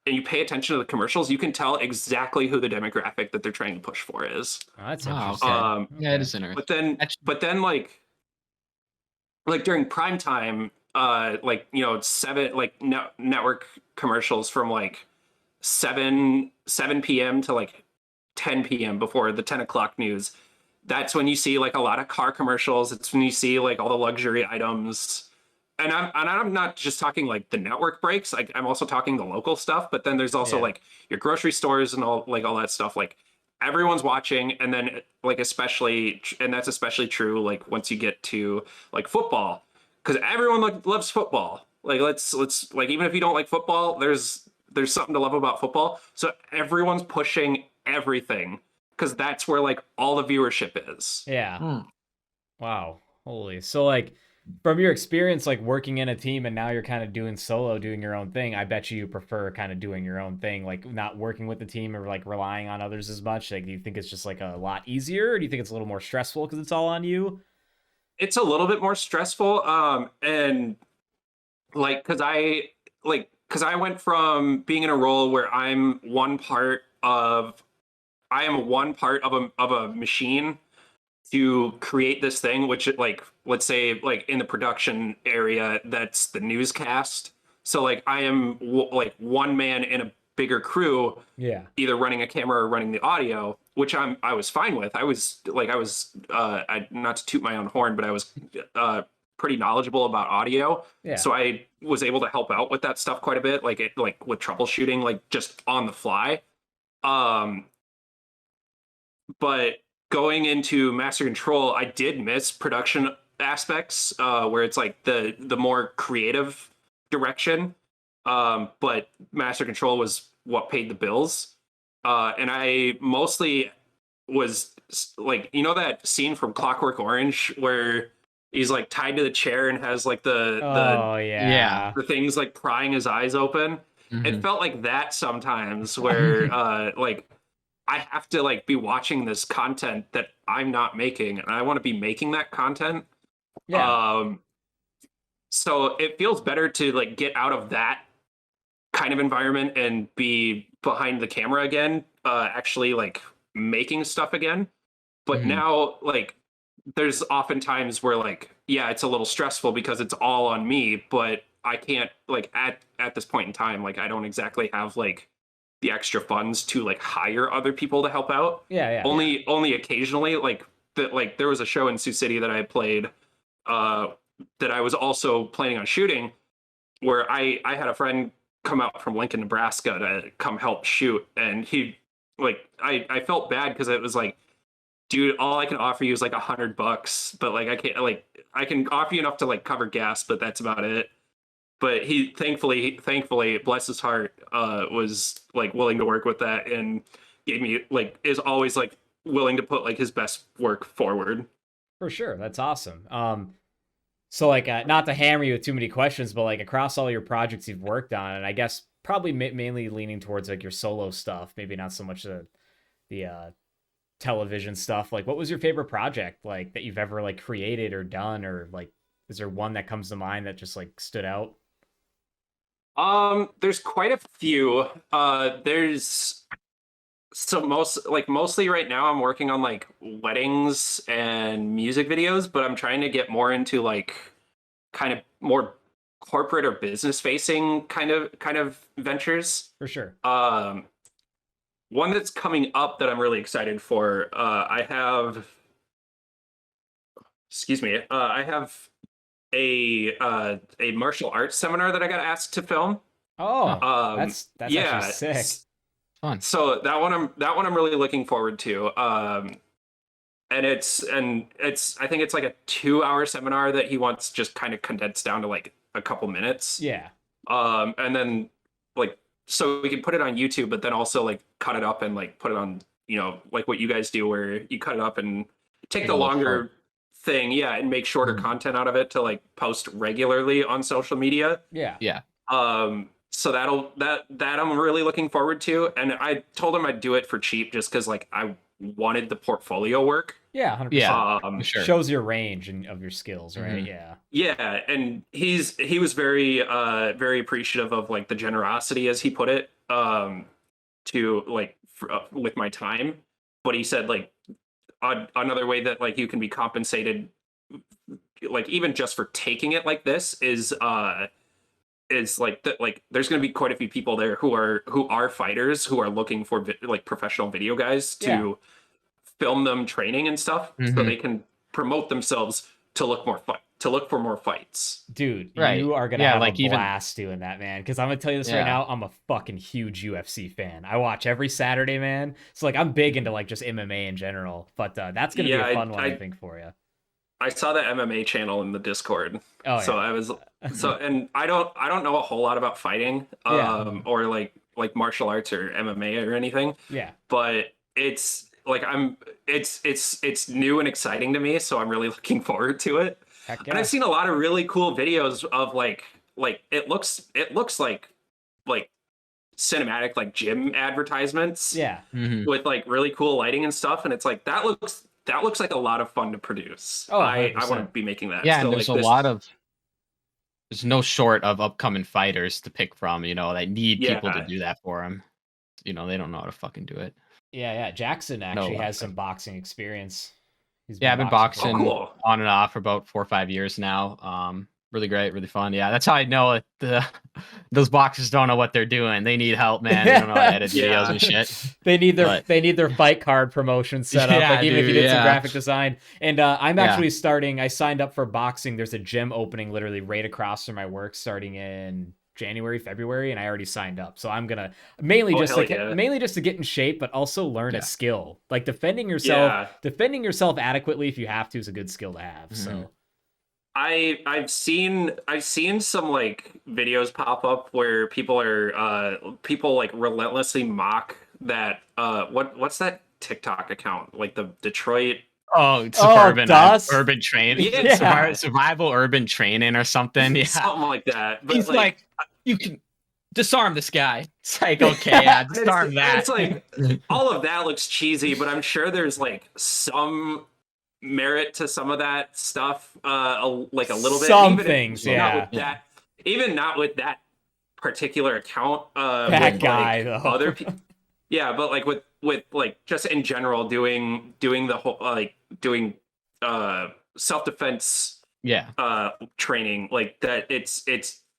and you pay attention to the commercials, you can tell exactly who the demographic that they're trying to push for is. Oh, that's Wow, interesting. okay. Yeah, it is interesting. But then like during prime time, like, you know, network commercials from like 7 p.m. to like 10 p.m. before the 10 o'clock news. That's when you see like a lot of car commercials. It's when you see like all the luxury items. And I'm not just talking like the network breaks. Like I'm also talking the local stuff. But then there's also like your grocery stores and all that stuff. Like everyone's watching. And then like and that's especially true like once you get to like football, because everyone loves football. Like let's like, even if you don't like football, there's something to love about football. So everyone's pushing everything, because that's where like all the viewership is. Yeah. Wow. Holy. So like, from your experience like working in a team, and now you're kind of doing your own thing, I bet you prefer kind of doing your own thing, like not working with the team or like relying on others as much. Like, do you think it's just like a lot easier, or do you think it's a little more stressful because it's all on you? It's a little bit more stressful, and like because I went from being in a role where I am one part of a machine to create this thing, which like, let's say like in the production area, that's the newscast. So like I am like one man in a bigger crew, either running a camera or running the audio, which I was fine with. I was not to toot my own horn, but I was pretty knowledgeable about audio. So I was able to help out with that stuff quite a bit, like with troubleshooting, like just on the fly. But going into Master Control, I did miss production aspects, where it's like the more creative direction. But Master Control was what paid the bills. And I mostly was like, you know, that scene from Clockwork Orange where he's like tied to the chair and has like the things like prying his eyes open. It felt like that sometimes, where like I have to like be watching this content that I'm not making, and I want to be making that content. So it feels better to like get out of that kind of environment and be behind the camera again, actually like making stuff again. But now like there's often times where like, yeah, it's a little stressful because it's all on me, but I can't like at this point in time, like I don't exactly have like the extra funds to like hire other people to help out. Only occasionally, like there was a show in Sioux City that I played, that I was also planning on shooting, where I had a friend come out from Lincoln, Nebraska to come help shoot, and he like I felt bad because it was like, dude, all I can offer you is like $100, but like I can't like I can offer you enough to like cover gas, but that's about it. But he thankfully, bless his heart, was like willing to work with that and gave me like is always like willing to put like his best work forward. For sure. That's awesome. So like, not to hammer you with too many questions, but like across all your projects you've worked on, and I guess probably mainly leaning towards like your solo stuff, maybe not so much the television stuff. Like, what was your favorite project like that you've ever like created or done, or like, is there one that comes to mind that just like stood out? There's quite a few. There's so mostly right now I'm working on like weddings and music videos, but I'm trying to get more into like kind of more corporate or business facing kind of ventures. For sure. One that's coming up that I'm really excited for. I have a martial arts seminar that I got asked to film. Oh, that's yeah, actually sick. Fun. So that one I'm really looking forward to. And it's I think it's like a 2-hour seminar that he wants just kind of condensed down to like a couple minutes. Yeah. And then like so we can put it on YouTube, but then also like cut it up and like put it on, like what you guys do where you cut it up and take the longer thing, yeah, and make shorter content out of it to like post regularly on social media. Yeah. Yeah. So that I'm really looking forward to. And I told him I'd do it for cheap just because like I wanted the portfolio work. Yeah, 100%. Yeah, sure. Shows your range of your skills, right? Mm-hmm. Yeah. Yeah, and he was very very appreciative of like the generosity, as he put it, to like with my time. But he said like another way that like you can be compensated, like even just for taking it like this, is like that, like there's going to be quite a few people there who are fighters who are looking for like professional video guys to film them training and stuff, so they can promote themselves to look for more fights. Dude, right. You are gonna have like a blast doing that, man. Because I'm gonna tell you this right now, I'm a fucking huge UFC fan. I watch every Saturday, man. So like I'm big into like just MMA in general. But that's gonna be a fun one, I think, for you. I saw the MMA channel in the Discord. Oh, so I was and I don't know a whole lot about fighting, or like martial arts or MMA or anything. Yeah. But it's like it's new and exciting to me, so I'm really looking forward to it. Heck yeah. And I've seen a lot of really cool videos of like it looks like cinematic like gym advertisements. Yeah. With like really cool lighting and stuff, and it's like that looks like a lot of fun to produce. Oh, I want to be making that. Yeah, so, and there's like, there's no short of upcoming fighters to pick from, that need people to do that for them. They don't know how to fucking do it. Yeah. Jackson actually has some boxing experience. I've been boxing on and off for about 4 or 5 years now. Really great, really fun. Yeah, that's how I know those boxers don't know what they're doing. They need help, man. They don't know how to edit videos and shit. They need their fight card promotion set up. Like even if you did some graphic design. And I'm actually starting. I signed up for boxing. There's a gym opening literally right across from my work, starting in January, February, and I already signed up. So I'm gonna mainly just to get in shape, but also learn a skill. Like defending yourself adequately if you have to is a good skill to have. So I've seen some like videos pop up where people like relentlessly mock that what's that TikTok account, like the Detroit urban training, survival urban training or something, something like that. But he's like you can disarm this guy. It's like, okay, yeah, disarm that. It's like all of that looks cheesy, but I'm sure there's like some merit to some of that stuff, like a little bit. Some things, even not with that particular account. That guy, though. Other people, but like with like just in general, doing the whole doing self-defense, training like that.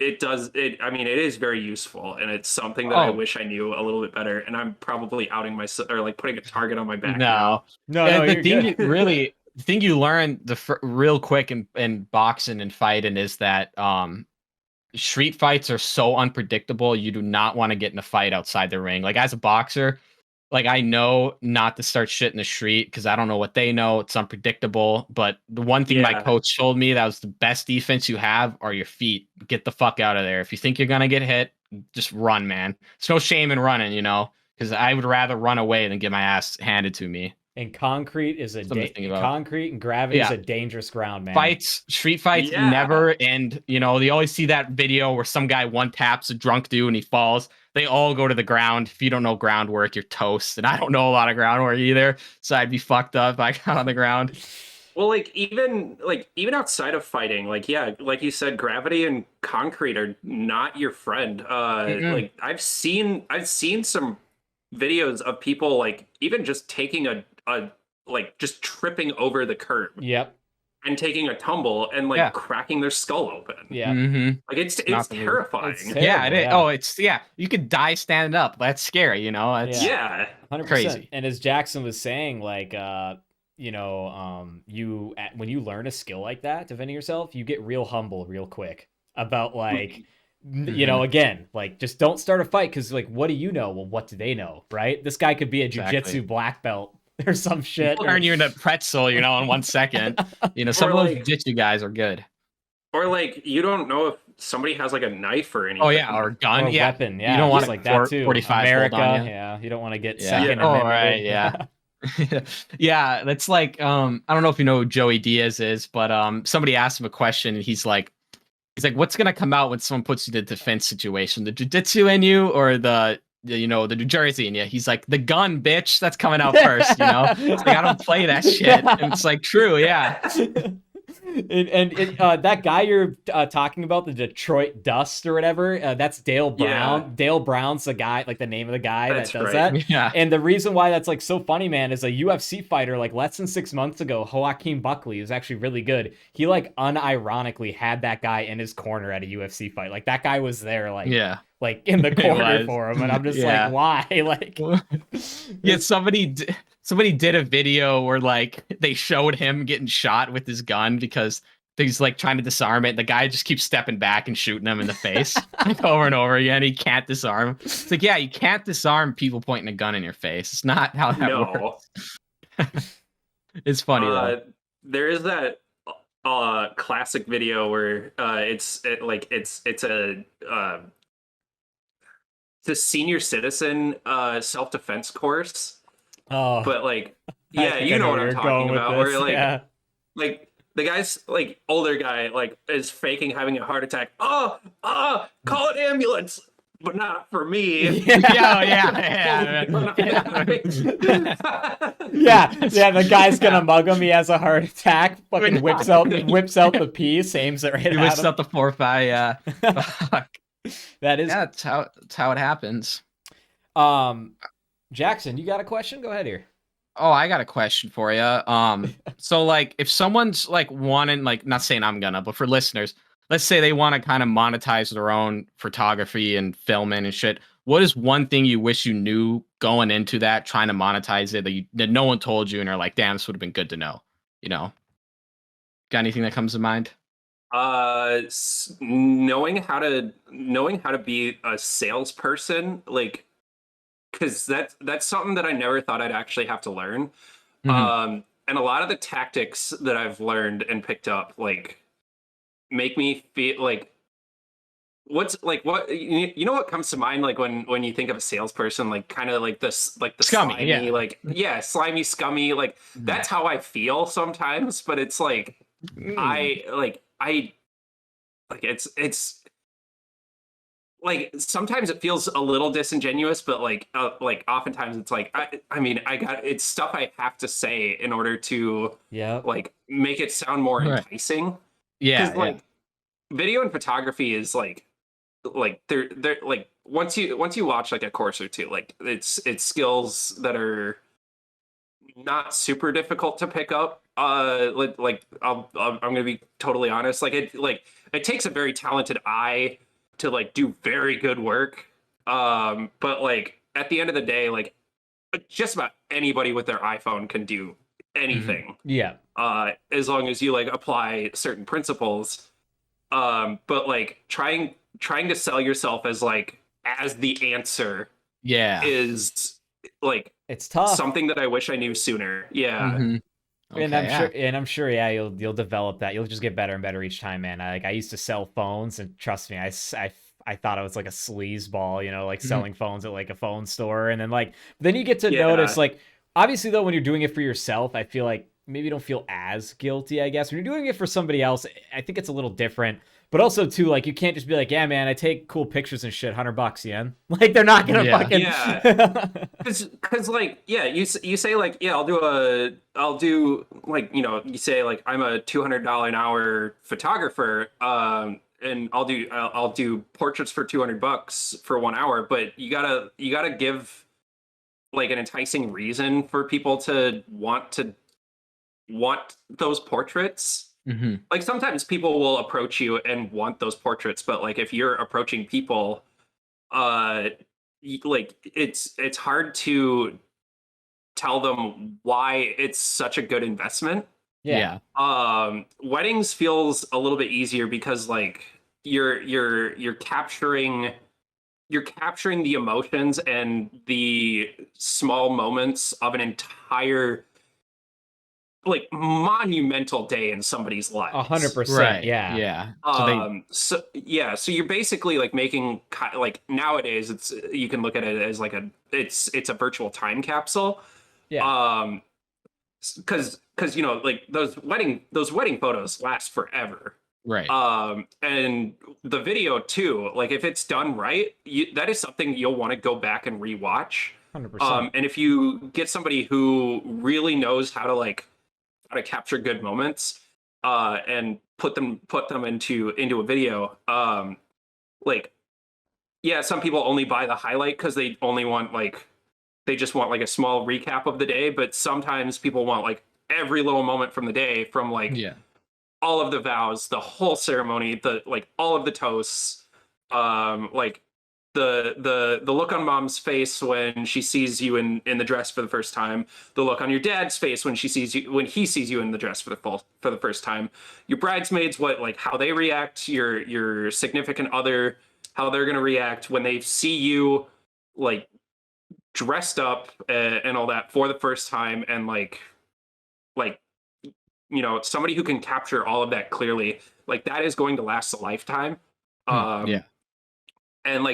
I mean, it is very useful, and it's something that I wish I knew a little bit better. And I'm probably outing myself or like putting a target on my back. No. The thing you learn real quick in boxing and fighting is that street fights are so unpredictable. You do not want to get in a fight outside the ring. Like as a boxer, like I know not to start shit in the street because I don't know what they know. It's unpredictable. But the one thing my coach told me that was the best defense you have are your feet. Get the fuck out of there. If you think you're gonna get hit, just run, man. There's no shame in running, you know, because I would rather run away than get my ass handed to me. And concrete is concrete and gravity is a dangerous ground, man. Street fights never end. You know, they always see that video where some guy one taps a drunk dude and he falls. They all go to the ground. If you don't know groundwork, you're toast. And I don't know a lot of groundwork either, so I'd be fucked up if I got on the ground. Well, even outside of fighting, like you said, gravity and concrete are not your friend. Like I've seen some videos of people like even just taking a like just tripping over the curb. Yep. And taking a tumble and like cracking their skull open. Yeah. Like it's terrifying. It's terrible, you could die standing up. That's scary, you know. It's 100%. Crazy. And as Jackson was saying, like you know, when you learn a skill like that, defending yourself, you get real humble real quick about like you know, again, like just don't start a fight because like what do you know? Well, what do they know, right? This guy could be a jiu-jitsu black belt or some shit. Turn you into pretzel, you know, in 1 second. You know, some of those jiu-jitsu guys are good. Or like you don't know if somebody has like a knife or anything. Oh yeah, or a gun, or a weapon. Yeah, you don't want like that too. 45 America, on you. yeah, you don't want to get second. Oh right, yeah. Yeah, that's like I don't know if you know who Joey Diaz is, but somebody asked him a question and he's like, what's gonna come out when someone puts you in the defense situation? The jiu-jitsu in you or the you know, the New Jersey in you? He's like, the gun, bitch, that's coming out first, you know? It's like, I don't play that shit. And it's like, true, yeah. That guy you're talking about, the Detroit Dust or whatever, that's Dale Brown. Yeah. Dale Brown's the guy, like the name of the guy that does that. Yeah. And the reason why that's like so funny, man, is a UFC fighter like less than 6 months ago, Joaquin Buckley, is actually really good. He like unironically had that guy in his corner at a UFC fight. Like that guy was there, like like in the corner for him, and I'm just like, why? Like, yeah, somebody did a video where like they showed him getting shot with his gun because he's like trying to disarm it. The guy just keeps stepping back and shooting him in the face like over and over again. He can't disarm. It's like, yeah, you can't disarm people pointing a gun in your face. It's not how that works. It's funny though. There is that classic video where it's a senior citizen self-defense course. But like, yeah, you know what I'm talking about. Where like the guy's like older guy like is faking having a heart attack. Call an ambulance, but not for me. Yeah. The guy's gonna mug him. He has a heart attack. Fucking whips out the piece, aims it right at him. He whips out the 4-5. Yeah. That is. Yeah, that's how it happens. Jackson, you got a question? Go ahead here. Oh, I got a question for you. So like if someone's like wanting, like, not saying I'm gonna, but for listeners, let's say they want to kind of monetize their own photography and filming and shit. What is one thing you wish you knew going into that, trying to monetize it that no one told you and are like, damn, this would have been good to know, you know? Got anything that comes to mind? Knowing how to be a salesperson, like, because that's something that I never thought I'd actually have to learn. And a lot of the tactics that I've learned and picked up, like, make me feel like what you know what comes to mind, like when you think of a salesperson, like kind of like this, like the scummy, slimy, slimy, scummy, like that's how I feel sometimes. But it's like it's like sometimes it feels a little disingenuous, but like oftentimes it's like it's stuff I have to say in order to like make it sound more enticing. Yeah, like video and photography is like they're like once you watch like a course or two, like it's skills that are not super difficult to pick up. I'm gonna be totally honest. Like it takes a very talented eye to like do very good work. But like at the end of the day, like just about anybody with their iPhone can do anything. Yeah. As long as you like apply certain principles. But like trying trying to sell yourself as like as the answer Yeah. is like It's tough. something that I wish I knew sooner. Yeah. Mm-hmm. And Okay, I'm sure, yeah, you'll develop that. You'll just get better and better each time, man. I used to sell phones, and trust me, I thought I was like a sleaze ball, like Mhm. selling phones at like a phone store, and then you get to notice, Yeah. like, obviously though, when you're doing it for yourself, I feel like maybe you don't feel as guilty. I guess when you're doing it for somebody else, I think it's a little different. But also too, like, you can't just be like, yeah, man, I take cool pictures and shit, $100, yeah. Like, they're not gonna Yeah. fucking. Yeah. Because like, yeah, you say like, yeah, I'll do like, you say like I'm a $200 an hour photographer, and I'll do portraits for $200 for 1 hour, but you gotta give like an enticing reason for people to want those portraits. Mm-hmm. Like sometimes people will approach you and want those portraits, but like if you're approaching people, uh like it's hard to tell them why it's such a good investment. Yeah. Yeah. Weddings feels a little bit easier because like you're capturing the emotions and the small moments of an entire like monumental day in somebody's lives. 100%. Right. Yeah. Yeah. So they. So yeah, so you're basically like making like nowadays you can look at it as like it's a virtual time capsule. Yeah. Um, because like those wedding photos last forever. Right. And the video too, like if it's done right, that is something you'll want to go back and rewatch. 100%. And if you get somebody who really knows how to capture good moments, and put them into a video, like yeah, some people only buy the highlight because they just want like a small recap of the day, but sometimes people want like every little moment from the day, from like Yeah. all of the vows, the whole ceremony, the like all of the toasts, like the look on mom's face when she sees you in the dress for the first time, the look on your dad's face when he sees you in the dress for the first time, your bridesmaids, how they react, your significant other, how they're gonna react when they see you like dressed up, and all that for the first time, and like somebody who can capture all of that clearly, like that is going to last a lifetime. Yeah. And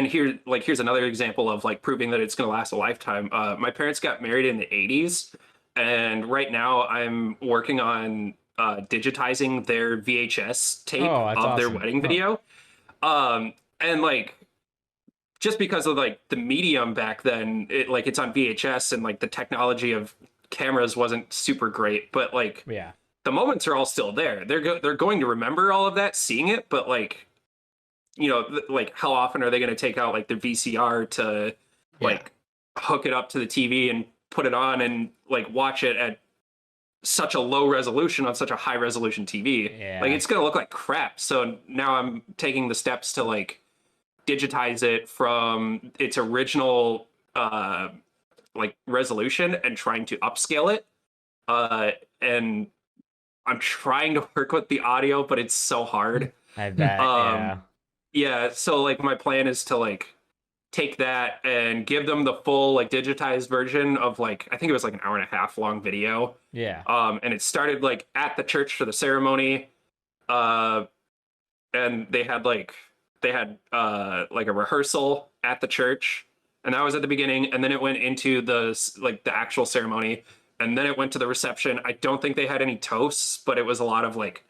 here's another example of like proving that it's going to last a lifetime. My parents got married in the 80s, and right now I'm working on digitizing their VHS tape Oh, that's of their awesome. wedding video. And like just because of like the medium back then, it's on VHS, and like the technology of cameras wasn't super great, but like Yeah. the moments are all still there. They're going to remember all of that seeing it, but like like how often are they going to take out like the VCR to like hook it up to the TV and put it on and like watch it at such a low resolution on such a high resolution TV? Yeah. Like it's going to look like crap. So now I'm taking the steps to like digitize it from its original like resolution and trying to upscale it. And I'm trying to work with the audio, but it's so hard. I bet. Um, Yeah. yeah, so like my plan is to like take that and give them the full like digitized version of like I think it was like an hour and a half long video. Yeah. And it started like at the church for the ceremony. Uh, and they had like a rehearsal at the church, and that was at the beginning, and then it went into the actual ceremony, and then it went to the reception. I don't think they had any toasts, but it was a lot of like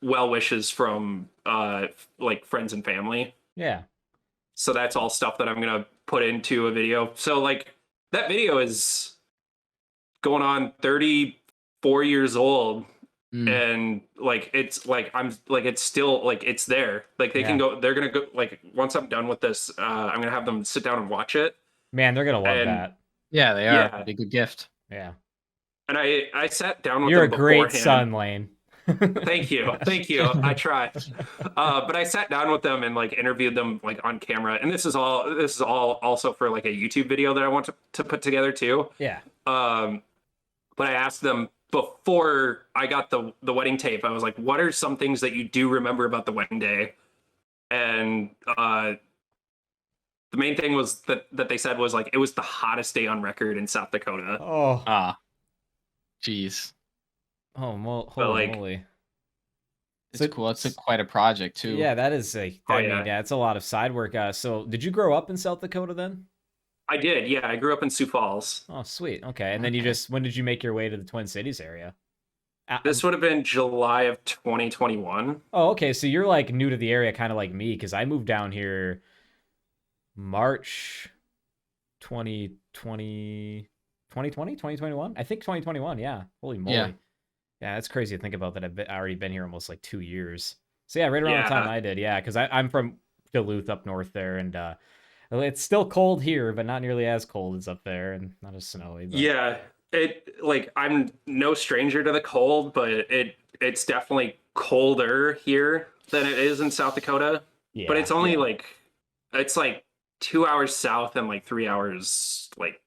well wishes from like friends and family. Yeah. So that's all stuff that I'm gonna put into a video. So like that video is going on 34 years old, and like it's like it's still like it's there. Like they're gonna go like once I'm done with this, I'm gonna have them sit down and watch it. Man, they're gonna love And that. Yeah, they are. Yeah. It'd be a good gift. Yeah. And I sat down with You're a them great beforehand. son, Lane. Thank you. I try. But I sat down with them and like interviewed them like on camera. And this is all also for like a YouTube video that I want to put together too. Yeah. But I asked them before I got the wedding tape. I was like, "What are some things that you do remember about the wedding day?" and the main thing was that they said was like it was the hottest day on record in South Dakota. Oh, Jeez. oh, But holy like, moly. It's So, cool. It's quite a project too. yeah, that is a. Oh, I mean, yeah. yeah, it's a lot of side work. So, did you grow up in South Dakota then? I did, yeah. I grew up in Sioux Falls. Oh, sweet. Okay, and then you Okay. just when did you make your way to the Twin Cities area? This would have been July of 2021. Oh, okay. So you're like new to the area, kind of like me, because I moved down here March 2020, 2021. I think 2021. Yeah. Holy moly. Yeah. Yeah, that's crazy to think about that. I've already been here almost like 2 years. So yeah, right around the time Yeah. I did. Yeah, because I'm from Duluth up north there, and it's still cold here, but not nearly as cold as up there, and not as snowy. But Yeah. It like I'm no stranger to the cold, but it's definitely colder here than it is in South Dakota. But yeah, it's only like it's like 2 hours south and like 3 hours like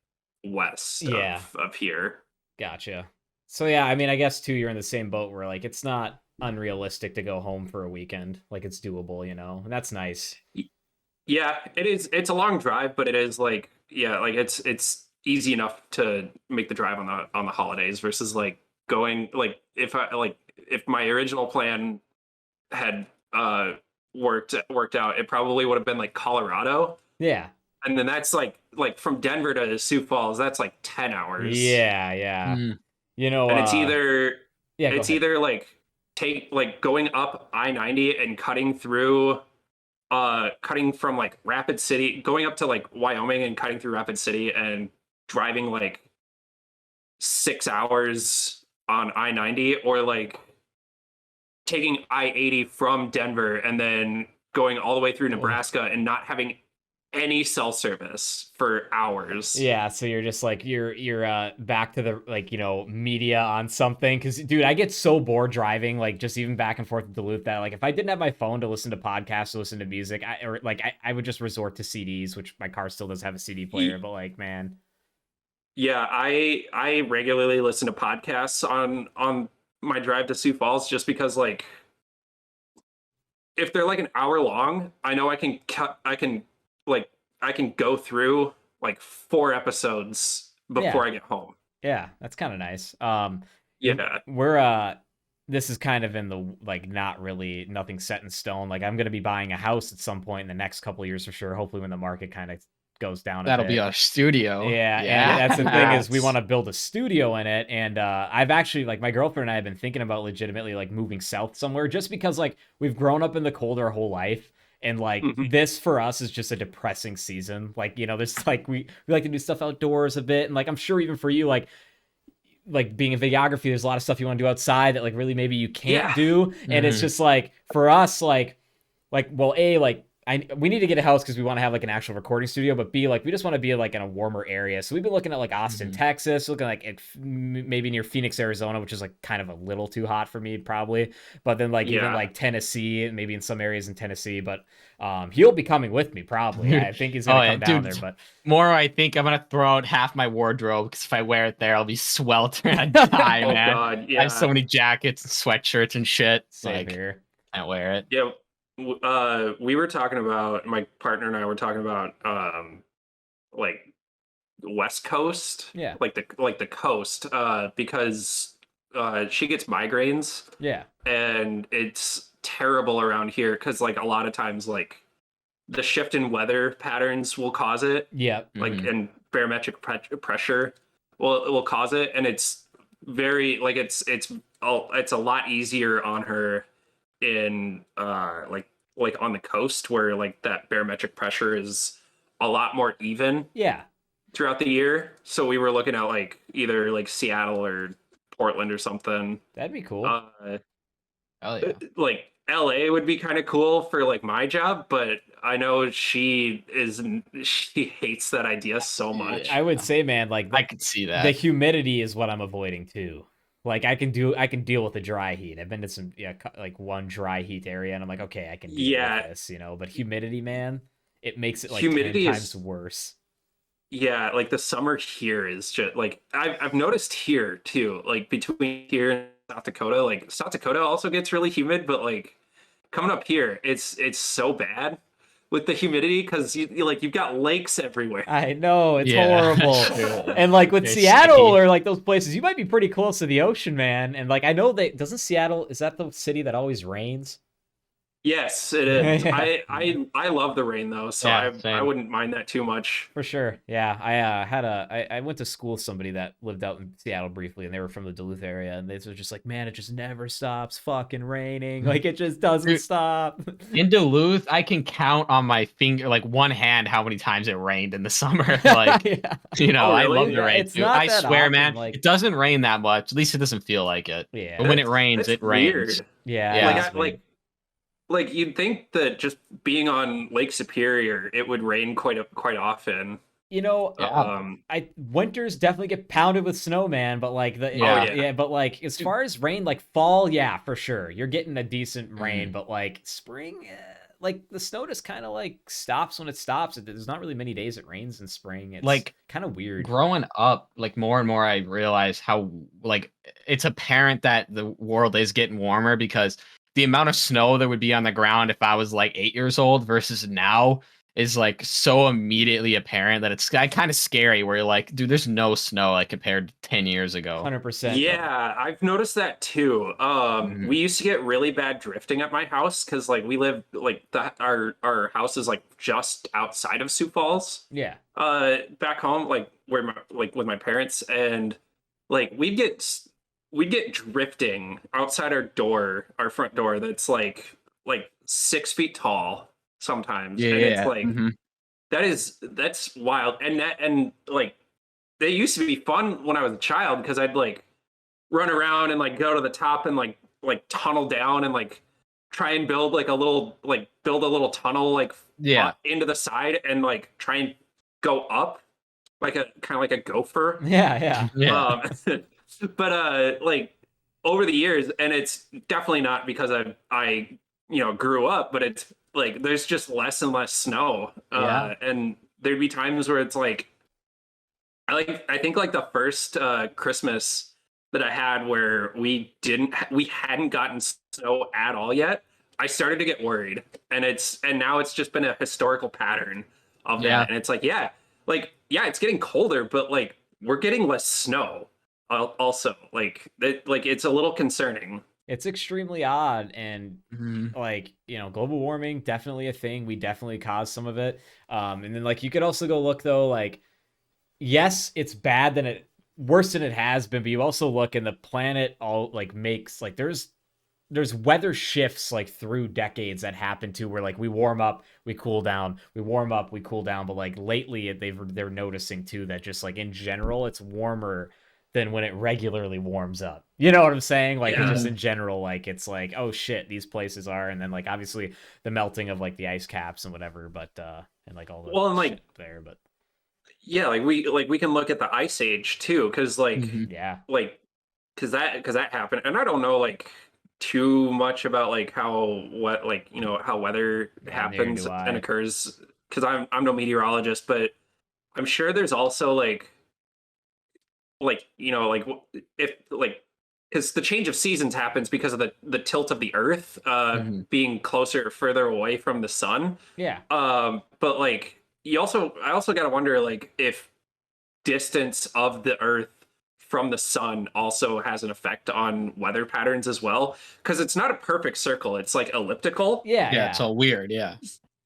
west yeah, of here. gotcha. So yeah, I mean, I guess too, you're in the same boat where like it's not unrealistic to go home for a weekend. Like it's doable, and that's nice. Yeah, it is. It's a long drive, but it is like yeah, like it's easy enough to make the drive on the holidays versus like going like if my original plan had worked out, it probably would have been like Colorado, Yeah, and then that's like from Denver to Sioux Falls, that's like 10 hours. yeah, yeah. Mm. And it's either yeah, go ahead. like going up I-90 and cutting from like Rapid City, going up to like Wyoming and cutting through Rapid City and driving like 6 hours on I-90, or like taking I-80 from Denver and then going all the way through Nebraska and not having any cell service for hours. Yeah, so you're just like you're back to the like media on something because dude, I get so bored driving like just even back and forth to Duluth that like if I didn't have my phone to listen to podcasts, to listen to music, I would just resort to CDs, which my car still does have a CD player, but like man, Yeah, I regularly listen to podcasts on my drive to Sioux Falls just because like if they're like an hour long, I know I can go through like 4 episodes yeah, before I get home. yeah, that's kind of nice. Yeah. We're this is kind of in the like not really nothing set in stone. Like I'm gonna be buying a house at some point in the next couple of years for sure. Hopefully when the market kind of goes down a That'll bit. be our studio. Yeah, Yeah. and that's the thing is we Congrats. want to build a studio in it, and I've actually like my girlfriend and I have been thinking about legitimately like moving south somewhere just because like we've grown up in the cold our whole life, and like Mhm. this for us is just a depressing season. Like there's like we like to do stuff outdoors a bit, and like I'm sure even for you like being a videography, there's a lot of stuff you want to do outside that like really maybe you can't Yeah. do, and it's Mhm. just like for us like well like we need to get a house because we want to have like an actual recording studio, but B like we just want to be like in a warmer area. So we've been looking at like Austin, Mhm. Texas, looking like maybe near Phoenix, Arizona, which is like kind of a little too hot for me probably. But then like even Yeah. like Tennessee, maybe in some areas in Tennessee. But he'll be coming with me probably. I think he's gonna Oh yeah, come down dude. there. But More, I think I'm gonna throw out half my wardrobe because if I wear it there, I'll be sweltering. I'd die, Oh man. God. I have so Yeah. many jackets and sweatshirts and shit. same Like, here. can't wear it. Yeah. We were talking about my partner and I were talking about like West Coast, Yeah. like the coast, because she gets migraines Yeah. and it's terrible around here because like a lot of times like the shift in weather patterns will cause it, Yeah. like Mhm. and barometric pressure will cause it, and it's very like it's a lot easier on her in like on the coast where like that barometric pressure is a lot more even Yeah. throughout the year. So we were looking at like either like Seattle or Portland or something. That'd be cool. Hell yeah. Like LA would be kind of cool for like my job, but I know she hates that idea so much. I would say, man, like I could see the that. humidity is what I'm avoiding too. Like I can deal with the dry heat. I've been to some like one dry heat area and I'm like, okay, I can deal Yeah, with this, but humidity, man, it makes it like 10 humidity times is worse. yeah, like the summer here is just like I've noticed here too, like between here and South Dakota, like South Dakota also gets really humid, but like coming up here, it's so bad with the humidity because you've got lakes everywhere. I know, it's Yeah, horrible. that's true. And like with Very Seattle sticky. or like those places, you might be pretty close to the ocean, man. And like I know doesn't Seattle, is that the city that always rains? Yes, it is. Yeah. I love the rain though, so Yeah, I same. wouldn't mind that too much. For sure. Yeah. I went to school with somebody that lived out in Seattle briefly, and they were from the Duluth area, and they were just like, man, it just never stops fucking raining. Like it just doesn't Dude, stop. In Duluth, I can count on my finger, like one hand, how many times it rained in the summer. Like, Yeah. Oh, I really? love the Yeah, rain it's too. not I that swear, often, man, like- it doesn't rain that much. At least it doesn't feel like it. Yeah. But when it rains, That's it rains. weird. Yeah. Yeah. Like it's I, weird. like you'd think that just being on Lake Superior, it would rain quite often. You know, Yeah. winters definitely get pounded with snow, man. But like Yeah. but like as far as rain, like fall, yeah, for sure, you're getting a decent rain. Mhm. But like spring, like the snow just kind of like stops when it stops. There's not really many days it rains in spring. It's Like, kind of weird. growing up, like more and more, I realize how like it's apparent that the world is getting warmer because the amount of snow that would be on the ground if I was like 8 years old versus now is like so immediately apparent that it's kind of scary. Where you're like, dude, there's no snow like compared to 10 years ago. 100%. Yeah, I've noticed that too. Mhm. We used to get really bad drifting at my house because like we live like our house is like just outside of Sioux Falls. Yeah. Back home, like where with my parents, and like we'd get drifting outside our front door that's like 6 feet tall sometimes, and it's like Mhm. that's wild, and like they used to be fun when I was a child because I'd like run around and like go to the top and like tunnel down and like try and build like build a little tunnel like Yeah. into the side and like try and go up like a kind of like a gopher. Yeah. Yeah. But like over the years, and it's definitely not because I grew up, but it's like there's just less and less snow. Yeah. And there'd be times where it's like I think like the first Christmas that I had where we hadn't gotten snow at all yet, I started to get worried. And now it's just been a historical pattern of that. Yeah. And it's like, yeah, it's getting colder, but like we're getting less snow also. Like it's a little concerning. It's extremely odd, and Mhm. like global warming definitely a thing. We definitely caused some of it. And then like you could also go look though, like yes, it's bad than worse than it has been, but you also look and the planet all like makes like there's weather shifts like through decades that happen too, where like we warm up, we cool down, we warm up, we cool down. But like lately they're noticing too that just like in general it's warmer than when it regularly warms up. You know what I'm saying? Like Yeah. just in general, like it's like, oh shit, these places are, and then like obviously the melting of like the ice caps and whatever, but and like all the Well, and, like, shit there, but Yeah, like we can look at the Ice Age too, because like Mhm. yeah. like because that happened, and I don't know like too much about like how weather Yeah, neither happens do I. and occurs because I'm no meteorologist, but I'm sure there's also like if like because the change of seasons happens because of the tilt of the Earth Mhm. being closer or further away from the sun. Yeah. But like I also got to wonder like if distance of the Earth from the sun also has an effect on weather patterns as well, because it's not a perfect circle, it's like elliptical. Yeah. Yeah, it's all weird. Yeah.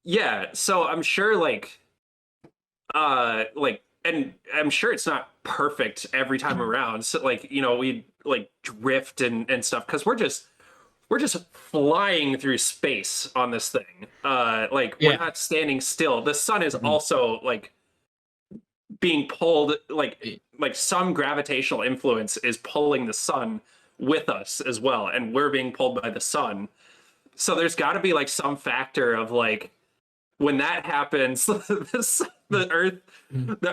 Yeah, so I'm sure and I'm sure it's not perfect every time around, so like we like drift and stuff because we're just flying through space on this thing. We're Yeah. not standing still. The sun is Mhm. also like being pulled, like some gravitational influence is pulling the sun with us as well, and we're being pulled by the sun. So there's got to be like some factor of like when that happens, the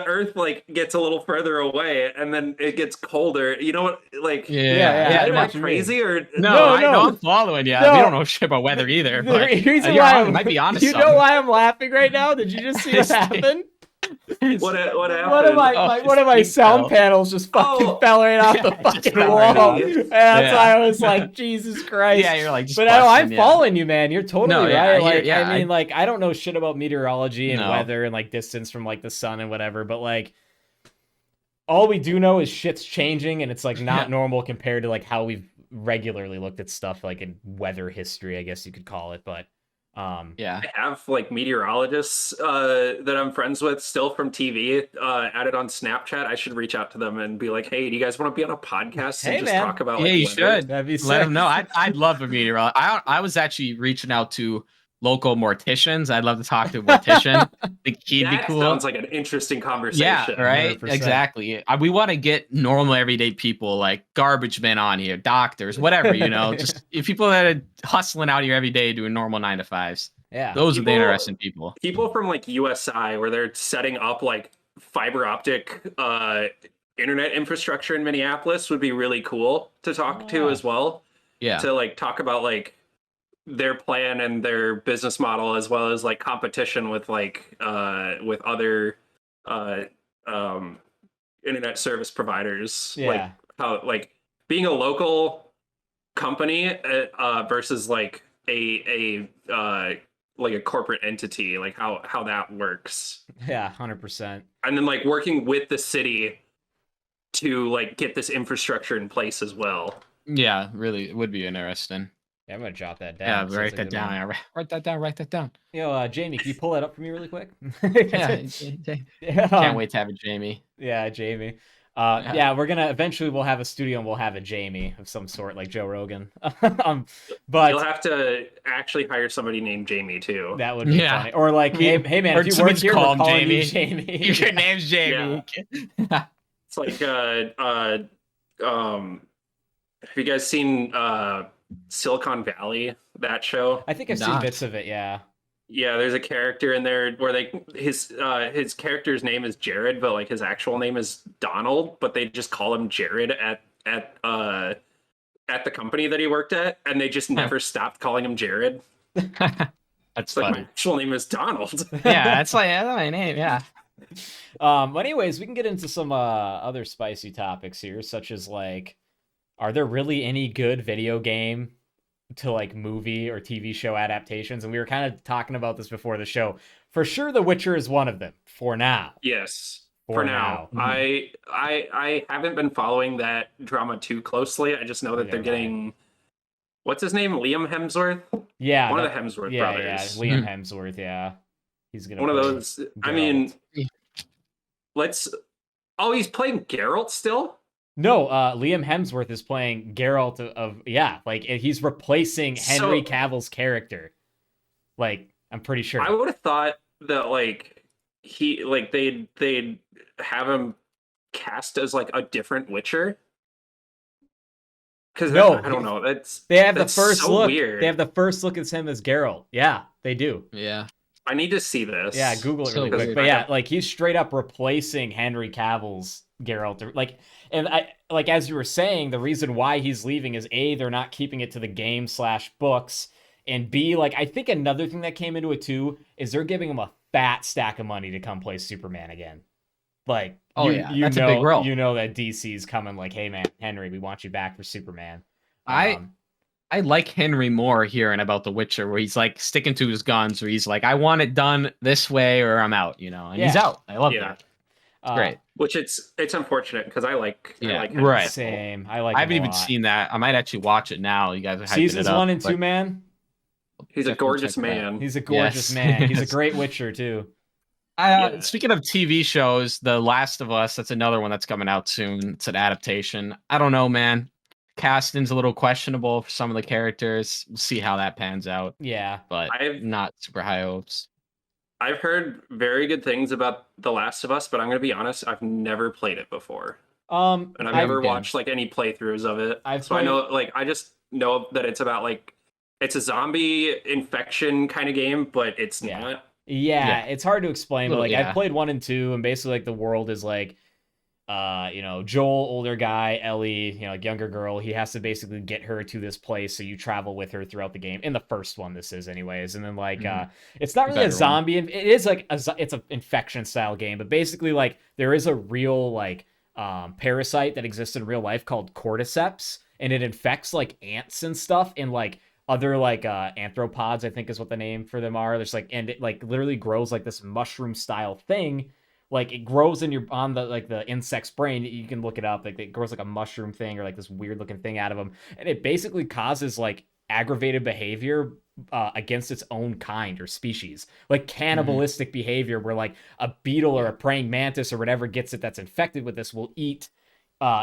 earth like gets a little further away, and then it gets colder. You know what? Like, Yeah, I know am I what you mean. crazy or No, No. I'm following you. No. We don't know shit about weather either. The But reason you're why on, might be honest. you know why I'm laughing right now? Did you just see what happened? What happened? One of my sound panels just fucking fell right off the fucking wall. And that's why I was like, Jesus Christ. Yeah, you're like, just but no, I'm busting, following you, man. You're totally right. Like, I mean, like, I don't know shit about meteorology and No. weather and like distance from like the sun and whatever, but like, all we do know is shit's changing and it's like not normal compared to like how we've regularly looked at stuff like in weather history, I guess you could call it. But I have like meteorologists that I'm friends with still from TV added on Snapchat. I should reach out to them and be like, hey, do you guys want to be on a podcast and just talk about like you weather? should. That'd be Let sick. them know. I'd love a meteorologist. I was actually reaching out to local morticians. I'd love to talk to a mortician. I think he'd be cool. Sounds like an interesting conversation. Yeah, right. 100%. Exactly. We want to get normal everyday people like garbage men on here, doctors, whatever, you know, just if people that are hustling out here every day doing normal 9 to 5s. Yeah, those are the interesting people. People from like USI where they're setting up like fiber optic internet infrastructure in Minneapolis would be really cool to talk to as well. Yeah. To like talk about like their plan and their business model as well as like competition with like with other internet service providers. Yeah. Like how like being a local company versus like a like a corporate entity, like how that works. Yeah, 100%. And then like working with the city to like get this infrastructure in place as well. Yeah, really, it would be interesting. Yeah, I'm gonna jot that down. Yeah, write that down. Yeah, write that down. Write that down. Yo, Jamie, can you pull that up for me really quick? Can't wait to have a Jamie. Yeah, Jamie. Yeah, we'll have a studio and we'll have a Jamie of some sort, like Joe Rogan. But you'll have to actually hire somebody named Jamie too. That would be funny. Or like, hey man, if you work here, we're calling you Jamie. Your name's Jamie. Yeah. It's like have you guys seen Silicon Valley, that show? I think I've seen bits of it, yeah. Yeah, there's a character in there where his character's name is Jared, but like his actual name is Donald, but they just call him Jared at the company that he worked at, and they just never stopped calling him Jared. That's funny. Like, my actual name is Donald. Yeah, that's my name. Yeah. Anyways, we can get into some other spicy topics here, such as like, are there really any good video game to like movie or TV show adaptations? And we were kind of talking about this before the show. For sure, The Witcher is one of them for now. Yes, for now. I haven't been following that drama too closely. I just know that they're getting what's his name, Liam Hemsworth. Yeah, one of the Hemsworth brothers. Yeah, Liam Hemsworth. Yeah, he's gonna. One of those. Geralt. I mean, he's playing Geralt still. No, Liam Hemsworth is playing Geralt of like he's replacing Henry Cavill's character. Like, I'm pretty sure. I would have thought that like they'd have him cast as like a different Witcher. Because I don't know. They have the first look. Weird. They have the first look as him as Geralt. Yeah, they do. Yeah. I need to see this. Yeah, Google it really quick. But yeah, like he's straight up replacing Henry Cavill's Geralt. Like, and as you were saying, the reason why he's leaving is A, they're not keeping it to the game/books, and B, like I think another thing that came into it too is they're giving him a fat stack of money to come play Superman again. Like, that's a big role. You know that DC's coming. Like, hey man, Henry, we want you back for Superman. I like Henry more hearing about The Witcher, where he's like sticking to his guns, where he's like, I want it done this way or I'm out, you know, and he's out. I love that. It's great. Which it's unfortunate because I like right. Same. I haven't even seen that. I might actually watch it now. You guys are hyping Seasons it up, 1 and 2, man. He's a gorgeous man. He's a gorgeous man. He's a great Witcher too. Speaking of TV shows, The Last of Us, that's another one that's coming out soon. It's an adaptation. I don't know, man. Casting's a little questionable for some of the characters. We'll see how that pans out. Yeah. But I've not super high hopes. I've heard very good things about The Last of Us, but I'm going to be honest, I've never played it before. And I've never watched like any playthroughs of it. I know, like, I just know that it's about like, it's a zombie infection kind of game, but it's not. Yeah, it's hard to explain, but like I've played 1 and 2, and basically like the world is like Joel, older guy, Ellie, like younger girl, he has to basically get her to this place, so you travel with her throughout the game. In the first one, this is anyways. And then it's not really a zombie, it is like it's an infection style game, but basically like there is a real like parasite that exists in real life called cordyceps, and it infects like ants and stuff, and like other like arthropods, I think is what the name for them are. There's like, and it like literally grows like this mushroom style thing. Like it grows in on the insect's brain. You can look it up. Like it grows like a mushroom thing or like this weird looking thing out of them, and it basically causes like aggravated behavior against its own kind or species, like cannibalistic behavior, where like a beetle or a praying mantis or whatever gets it that's infected with this will eat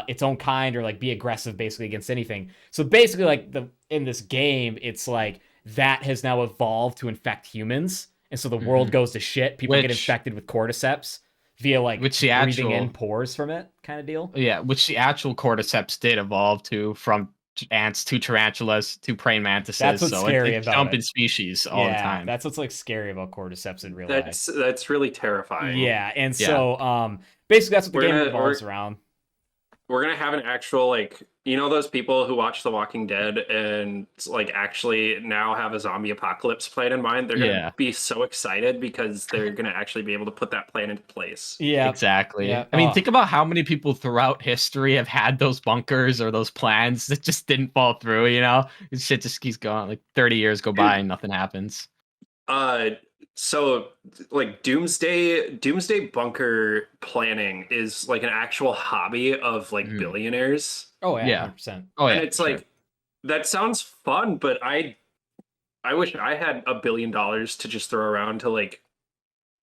its own kind or like be aggressive basically against anything. So basically, like in this game, it's like that has now evolved to infect humans, and so the world goes to shit. People get infected with cordyceps via like breathing in pores from it, kind of deal. Yeah, which the actual cordyceps did evolve to, from ants to tarantulas to praying mantises. That's what's scary it's about jumping it. species all the time. That's what's like scary about cordyceps in real life. That's really terrifying. Yeah, and so basically that's what the game revolves around. We're gonna have an actual like, those people who watch The Walking Dead and like actually now have a zombie apocalypse plan in mind. They're gonna be so excited because they're gonna actually be able to put that plan into place. Yeah, exactly. Yeah. I mean, think about how many people throughout history have had those bunkers or those plans that just didn't fall through. Shit just keeps going. Like 30 years go by and nothing happens. So like doomsday bunker planning is like an actual hobby of like billionaires. Oh yeah, 100%. Oh yeah, and it's like that sounds fun, but I wish I had $1 billion to just throw around to like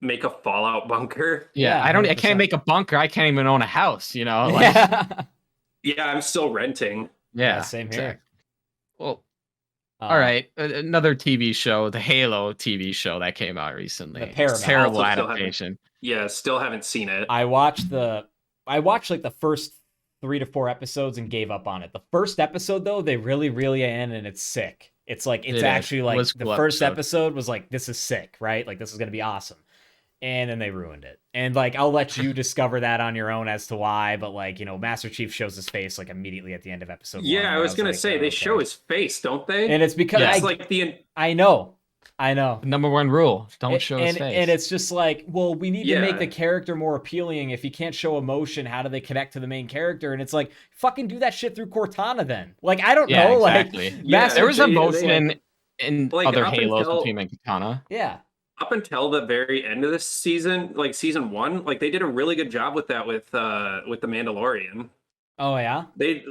make a Fallout bunker. Yeah, 100%. I can't make a bunker. I can't even own a house. Yeah, I'm still renting. Yeah, same here. Well. All right, another TV show, the Halo TV show that came out recently. The Paramount. Terrible adaptation. Still haven't seen it. I watched like the first 3 to 4 episodes and gave up on it. The first episode though, they really reel you in, and it's sick. It's like actually like the first episode was like, this is sick, right? Like this is gonna be awesome. And then they ruined it. And like I'll let you discover that on your own as to why, but like, Master Chief shows his face like immediately at the end of episode 1. I was gonna say they show his face, don't they? And it's because I know. Number 1 rule: don't show his face. And it's just like, well, we need to make the character more appealing. If he can't show emotion, how do they connect to the main character? And it's like, fucking do that shit through Cortana then. Like I don't know. Exactly. Like there was emotion in like, other Halos between and Katana. Yeah. Up until the very end of this season, like season 1, like they did a really good job with that with the Mandalorian. Oh yeah. They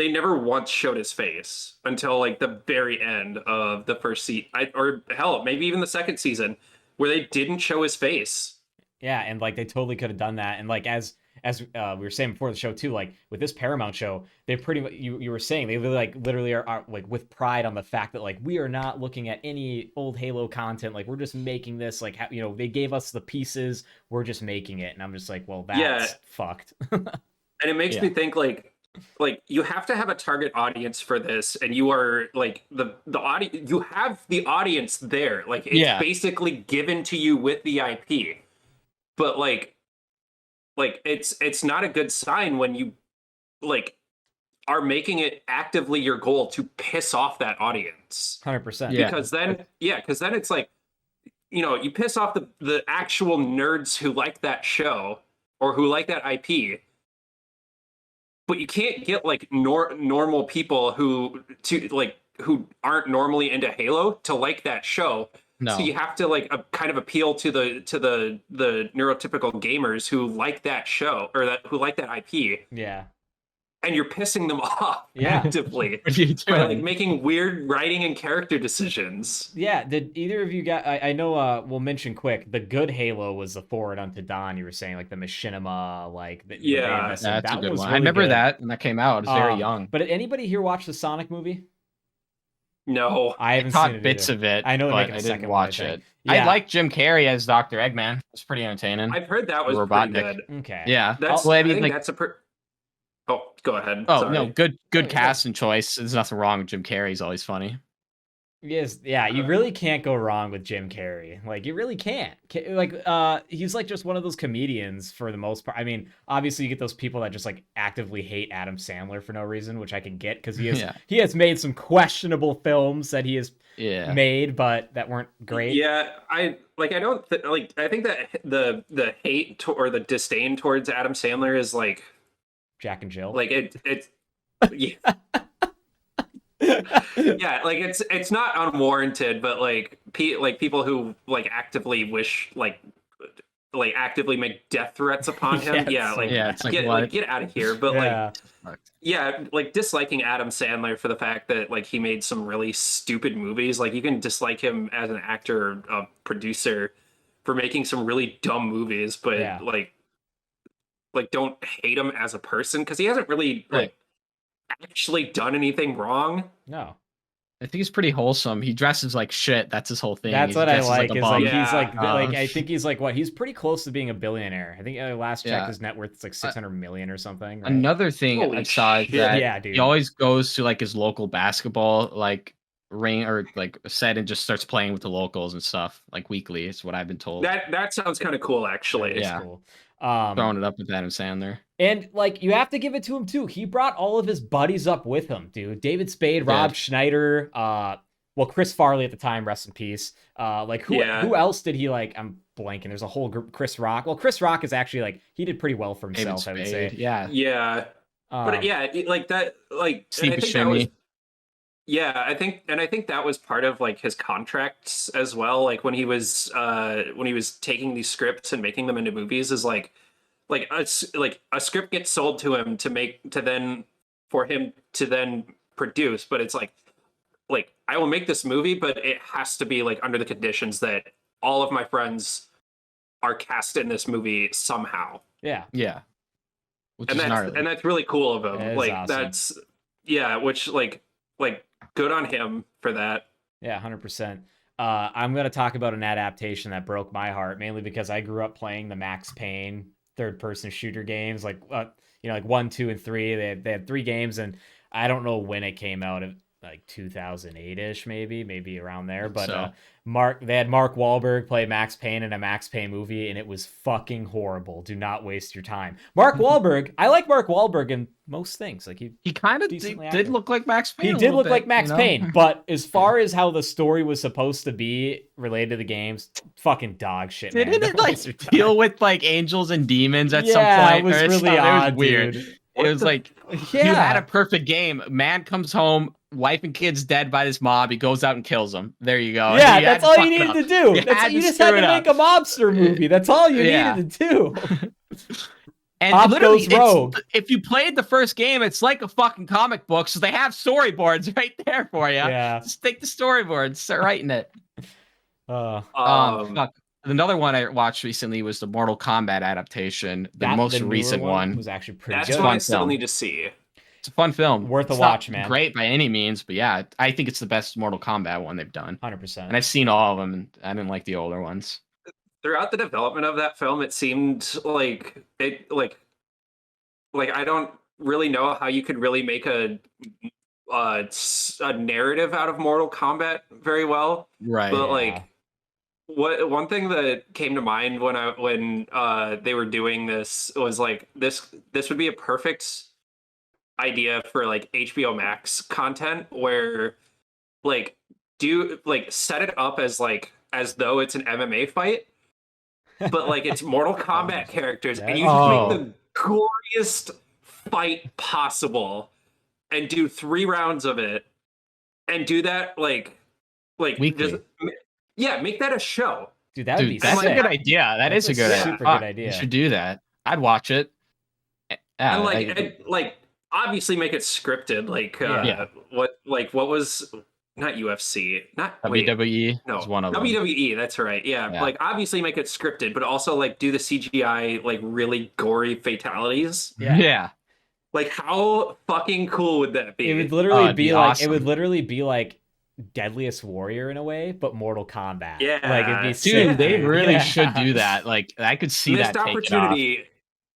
never once showed his face until like the very end of the first season, or hell, maybe even the second season, where they didn't show his face. Yeah, and like they totally could have done that. And like as we were saying before the show too, like with this Paramount show, they pretty much, you were saying, they like literally are like with pride on the fact that like we are not looking at any old Halo content, like we're just making this, like they gave us the pieces, we're just making it. And I'm just like, well, that's fucked. And it makes me think like you have to have a target audience for this, and you are like the audience, you have the audience there, like it's basically given to you with the IP. But like it's not a good sign when you like are making it actively your goal to piss off that audience. 100%. Because then it's like, you piss off the actual nerds who like that show or who like that IP, but you can't get like normal people who aren't normally into Halo to like that show. No. So you have to like kind of appeal to the neurotypical gamers who like that show or who like that IP. Yeah. And you're pissing them off actively. What are you doing? By, like making weird writing and character decisions. Yeah. Did either of you guys? I know. We'll mention quick. The good Halo was the Forward Unto Dawn. You were saying like the machinima, like that's a good one. Really I remember that when that came out. I was very young. But did anybody here watch the Sonic movie? No, I haven't caught seen it bits of it. I know, but I didn't watch it. I like Jim Carrey as Dr. Eggman. It's pretty entertaining. I've heard that was pretty good. Okay. Yeah, I think that's a. Oh, go ahead. Oh, sorry. No, good cast and choice. There's nothing wrong with Jim Carrey. He's always funny. Yes, yeah, you really can't go wrong with Jim Carrey. Like, you really can't. Like, he's like just one of those comedians for the most part. I mean, obviously you get those people that just like actively hate Adam Sandler for no reason, which I can get because he has made some questionable films that he has made, but that weren't great. Yeah, I don't like. I think that the hate or the disdain towards Adam Sandler is like Jack and Jill. Like it's yeah. Yeah, like it's not unwarranted, but like people who like actively wish like actively make death threats upon him. Yeah, it's like get out of here. But like disliking Adam Sandler for the fact that like he made some really stupid movies. Like you can dislike him as an actor, or a producer for making some really dumb movies, but like don't hate him as a person because he hasn't really like actually done anything wrong. No. I think he's pretty wholesome. He dresses like shit. That's his whole thing. That's what I like. Is like he's like I think he's like what? He's pretty close to being a billionaire. I think last check his net worth is like 600 million or something. Right? Another thing I saw is that dude. he always goes to like his local basketball like ring or like set and just starts playing with the locals and stuff like weekly. Is what I've been told. That sounds kind of cool, actually. Yeah, cool. Throwing it up with Adam Sandler. And like you have to give it to him too. He brought all of his buddies up with him, dude. David Spade, Rob Schneider, well, Chris Farley at the time, rest in peace. Like who else did he like? I'm blanking. There's a whole group. Chris Rock. Well, Chris Rock is actually like he did pretty well for himself, I would say. Yeah. But yeah, like that, like Steve Buscemi. I think that was part of like his contracts as well. Like when he was taking these scripts and making them into movies, is like a script gets sold to him for him to then produce, but it's like I will make this movie, but it has to be like under the conditions that all of my friends are cast in this movie somehow. Yeah. And that's really cool of him. Like awesome. That's which like good on him for that. Yeah, 100%. I'm going to talk about an adaptation that broke my heart, mainly because I grew up playing the Max Payne third-person shooter games, like like 1, 2, and 3. They had 3 games, and I don't know when it came out, like 2008-ish, maybe around there. But they had Mark Wahlberg play Max Payne in a Max Payne movie, and it was fucking horrible. Do not waste your time. Mark Wahlberg, I like Mark Wahlberg in most things. Like he kind of did look like Max Payne. He did look like Max Payne, but as far as how the story was supposed to be related to the games, fucking dog shit. Didn't it like deal with like angels and demons at some point? It was really odd. It was weird. Dude. It was like you had a perfect game. Man comes home, wife and kids dead by this mob. He goes out and kills them. There you go. Yeah, that's all you needed to do. You just had to make a mobster movie. That's all you needed to do. And Pop literally, if you played the first game, it's like a fucking comic book. So they have storyboards right there for you. Yeah. Just take the storyboards, start writing it. Fuck. Another one I watched recently was the Mortal Kombat adaptation. The most recent one was actually pretty good. That's what I still need to see. It's a fun film. Worth a watch, man. Great by any means, but yeah, I think it's the best Mortal Kombat one they've done. 100%. And I've seen all of them, and I didn't like the older ones. Throughout the development of that film, it seemed like I don't really know how you could really make a narrative out of Mortal Kombat very well. Right. But one thing that came to mind when they were doing this was like this would be a perfect idea for like HBO Max content where set it up as though it's an MMA fight, but like it's Mortal Kombat characters, and you just make the glorious fight possible and do 3 rounds of it and do that like weekly. Make that a show. Dude, that would be that's sick. a good idea. That's a good super good idea. You should do that. I'd watch it. And obviously make it scripted. What was not UFC, not WWE. No, was one of them. WWE. That's right. Yeah, like obviously make it scripted, but also like do the CGI like really gory fatalities. Yeah. Like how fucking cool would that be? It would literally be like awesome. It would literally be like Deadliest Warrior in a way, but Mortal Kombat. Yeah, like it'd be dude. They really should do that. Like I could see missed that opportunity.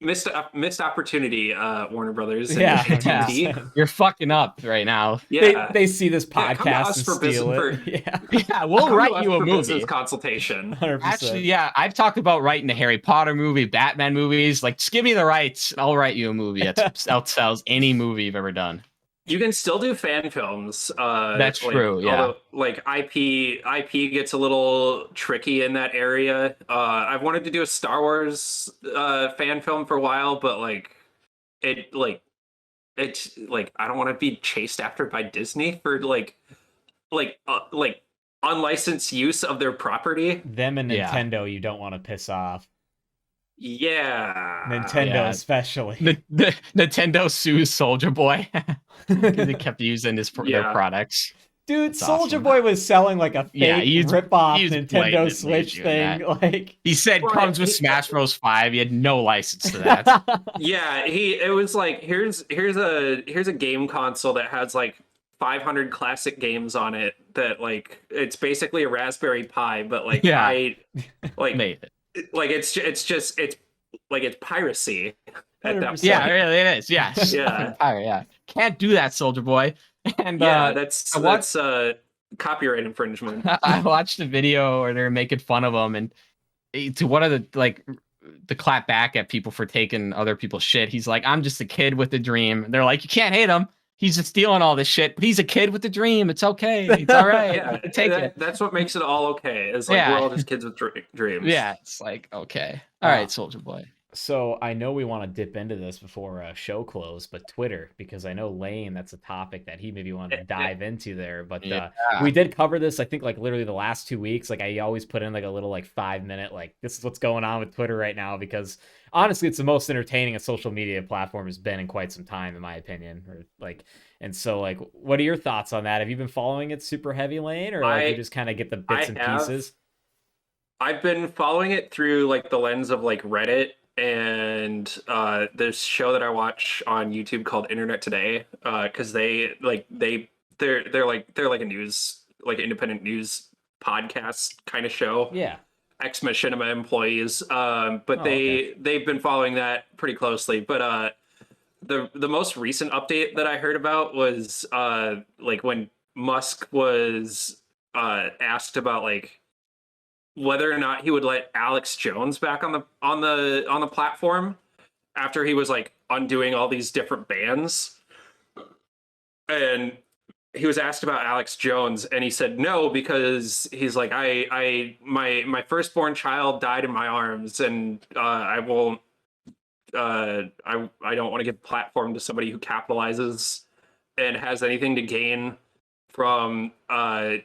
missed opportunity, Warner Brothers and Yeah, AT&T. 100%. You're fucking up right now. Yeah, They see this yeah. Come to podcast us and for steal business. it. Yeah, Yeah, we'll Come to write us you a for business movie. consultation. 100%. Actually, yeah, I've talked about writing a Harry Potter movie, Batman movies. Like, just give me the rights, and I'll write you a movie that outsells any movie you've ever done. You can still do fan films. That's like, true. Yeah. Although, like IP gets a little tricky in that area. I've wanted to do a Star Wars fan film for a while, but it's like I don't want to be chased after by Disney for like unlicensed use of their property. Them and Yeah. Nintendo, you don't want to piss off. Yeah. Nintendo, Yeah. especially. The Nintendo sues Soldier Boy because they kept using their Yeah. products. Dude, That's Soldier awesome. Boy was selling like a fake Yeah, he's rip-off blatantly Nintendo Switch doing thing. that. Like, He said Well, comes with he- Smash Bros. 5. He had no license to that. Yeah, it was like here's a game console that has like 500 classic games on it that like it's basically a Raspberry Pi, but like Yeah. like Made it. it's like it's piracy at that 100%. Yeah, really, it is. Yeah. Yeah. Yeah. Can't do that, Soldier Boy. And Yeah, I that's copyright infringement. I watched a video where they're making fun of him, and to one of the clap back at people for taking other people's shit. He's like, I'm just a kid with a dream. They're like, you can't hate him. He's just stealing all this shit, but he's a kid with a dream. It's okay. It's all right. Yeah, Take it. that's what makes it all okay. Is like Yeah. we're all just kids with dreams. Yeah, it's like, okay. All right, Soldier Boy. so I know we want to dip into this before show close, but Twitter, because I know Lane, that's a topic that he maybe wanted to dive into there. But Yeah. we did cover this, I think, like literally the last 2 weeks. Like I always put in like a little like 5-minute, like this is what's going on with Twitter right now, because honestly, it's the most entertaining a social media platform has been in quite some time, in my opinion. Or like, and so like, what are your thoughts on that? Have you been following it super heavy, Lane, or like you just kind of get the bits and pieces? I've been following it through like the lens of like Reddit and this show that I watch on YouTube called Internet Today, because they're like a news, like independent news podcast kind of show. Yeah. Ex Machinima employees, but they've been following that pretty closely. But the most recent update that I heard about was like when Musk was asked about like whether or not he would let Alex Jones back on the platform after he was like undoing all these different bans. And he was asked about Alex Jones, and he said no, because he's like, my firstborn child died in my arms, and I won't I don't want to give platform to somebody who capitalizes and has anything to gain from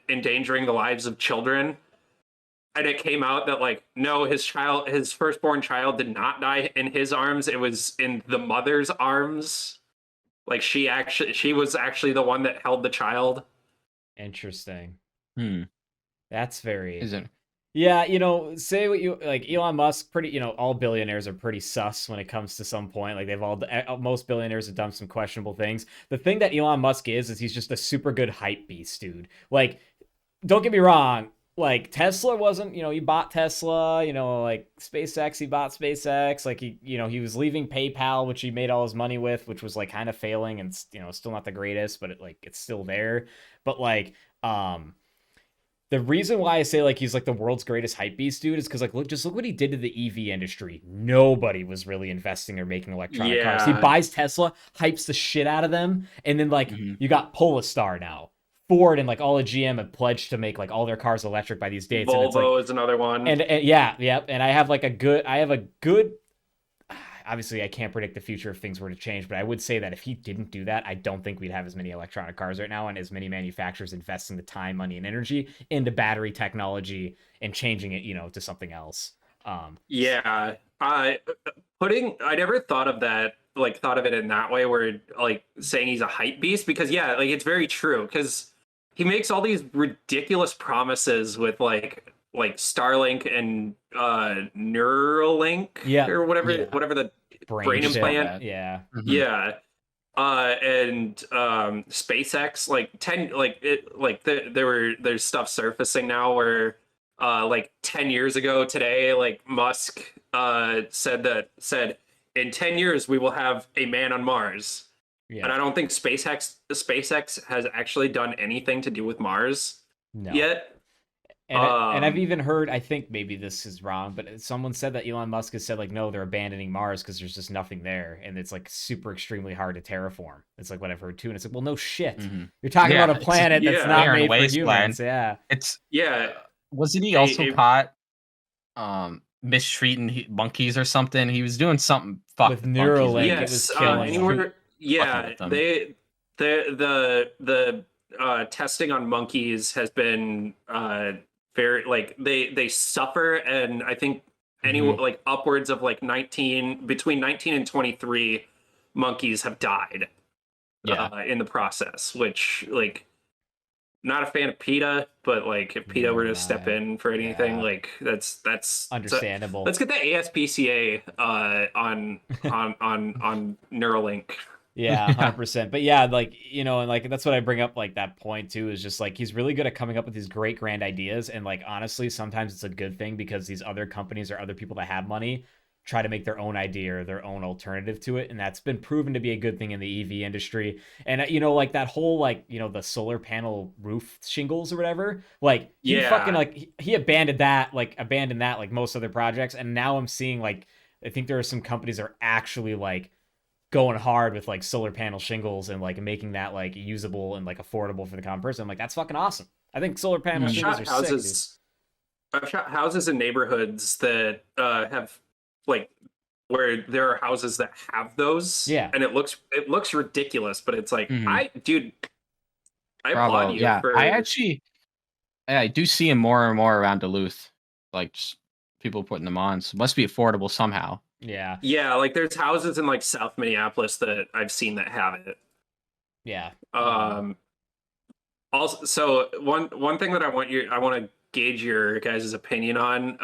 endangering the lives of children. And it came out that like, no, his firstborn child did not die in his arms. It was in the mother's arms. Like she was actually the one that held the child. Interesting. Hmm. That's very. Is it? Yeah, say what you like. Elon Musk, pretty, all billionaires are pretty sus when it comes to some point. Like most billionaires have done some questionable things. The thing that Elon Musk is he's just a super good hype beast, dude. Like, don't get me wrong. Like Tesla wasn't, he bought Tesla, like SpaceX, he bought SpaceX. Like he was leaving PayPal, which he made all his money with, which was like kind of failing and, still not the greatest, but it's still there. But like, the reason why I say like he's like the world's greatest hype beast, dude, is because like look what he did to the EV industry. Nobody was really investing or making electronic cars. He buys Tesla, hypes the shit out of them, and then like you got Polestar now. Ford and like all of GM have pledged to make like all their cars electric by these dates. Volvo and it's like, is another one. And yeah. And I have a good. Obviously, I can't predict the future if things were to change, but I would say that if he didn't do that, I don't think we'd have as many electronic cars right now and as many manufacturers investing the time, money, and energy into battery technology and changing it, to something else. Yeah, I never thought of that. Like thought of it in that way, where like saying he's a hype beast, because like it's very true, because he makes all these ridiculous promises with like Starlink and Neuralink, or whatever the brain implant. Yeah. Mm-hmm. Yeah. And SpaceX, there's stuff surfacing now where like 10 years ago today, like Musk said in 10 years we will have a man on Mars. Yeah. And I don't think SpaceX has actually done anything to do with Mars yet. And I've even heard, I think maybe this is wrong, but someone said that Elon Musk has said like, no, they're abandoning Mars because there's just nothing there, and it's like super extremely hard to terraform. It's like what I've heard too, and it's like, well, no shit, you're talking about a planet that's not made for humans. Yeah, Wasn't he also caught mistreating monkeys or something? He was doing something with Neuralink. Yes, it was killing. The testing on monkeys has been very like they suffer, and I think like upwards of like between 19 and 23 monkeys have died in the process, which like not a fan of PETA, but like if PETA were to step in for anything, like that's understandable. Let's get the ASPCA on Neuralink. Yeah, 100%. But yeah, like, you know, and like that's what I bring up, like that point too, is just like he's really good at coming up with these great grand ideas, and like honestly sometimes it's a good thing because these other companies or other people that have money try to make their own idea or their own alternative to it, and that's been proven to be a good thing in the EV industry. And you know, like that whole like, you know, the solar panel roof shingles or whatever, like he fucking like he abandoned that like most other projects, and now I'm seeing like I think there are some companies that are actually like going hard with like solar panel shingles and like making that like usable and like affordable for the common person. I'm like, that's fucking awesome. I think solar panel shingles are sick. I've shot houses in neighborhoods that have like where there are houses that have those. Yeah. And it looks ridiculous, but it's like I applaud you. Yeah. I do see them more and more around Duluth. Like just people putting them on. So it must be affordable somehow. Yeah. Yeah, like there's houses in like South Minneapolis that I've seen that have it. Yeah. Also, so one thing that I want to gauge your guys' opinion on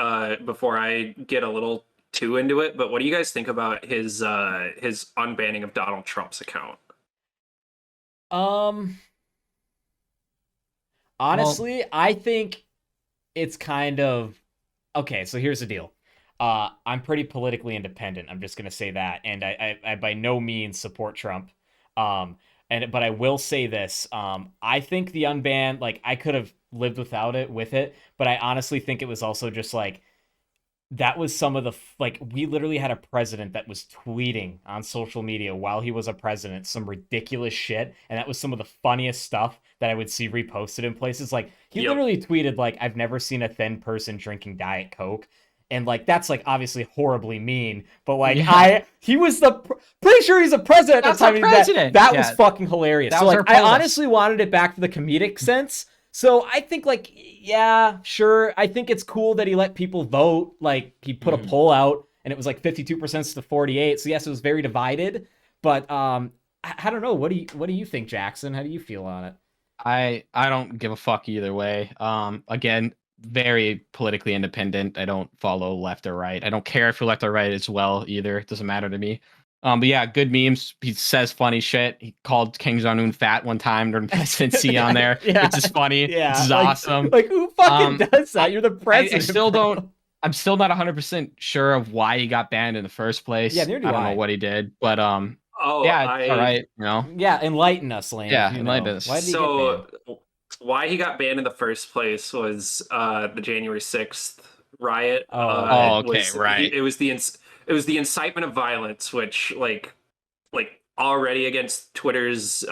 before I get a little too into it, but what do you guys think about his unbanning of Donald Trump's account? Honestly, I think it's kind of okay, so here's the deal. I'm pretty politically independent. I'm just gonna say that, and I by no means support Trump. But I will say this. I think the unban, like I could have lived without it, but I honestly think it was also just like that was some of the like we literally had a president that was tweeting on social media while he was a president some ridiculous shit, and that was some of the funniest stuff that I would see reposted in places. Like he literally tweeted like, I've never seen a thin person drinking Diet Coke. And like that's like obviously horribly mean, but like he was pretty sure he's a president at the time. That was fucking hilarious. So like I honestly wanted it back to the comedic sense. So I think like yeah, sure. I think it's cool that he let people vote. Like he put a poll out and it was like 52% to 48. So yes, it was very divided. But I don't know. What do you think, Jackson? How do you feel on it? I don't give a fuck either way. Again, very politically independent. I don't follow left or right. I don't care if you're left or right as well either. It doesn't matter to me. But yeah, good memes. He says funny shit. He called King Jong-un fat one time during presidency on there, which is funny. Yeah, this is awesome. Like who fucking does that? You're the president. I'm still not 100% sure of why he got banned in the first place. Yeah, neither do I don't know what he did, but yeah, it's all right. You know. Yeah, enlighten us, Lane. Yeah, enlighten us. Why did he get banned? Why he got banned in the first place was the January 6th riot. Right. It was the incitement of violence, which like already against Twitter's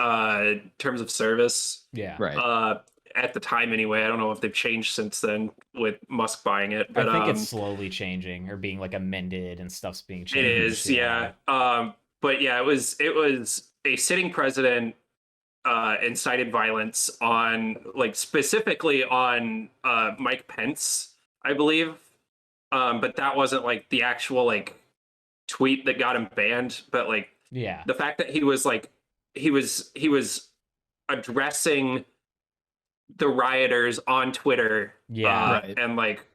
terms of service. Yeah. Right. At the time anyway. I don't know if they've changed since then with Musk buying it. But I think it's slowly changing or being like amended and stuff's being changed. It is, yeah. But yeah, it was a sitting president incited violence on like specifically on Mike Pence, I believe. But that wasn't like the actual like tweet that got him banned, but like the fact that he was addressing the rioters on Twitter and like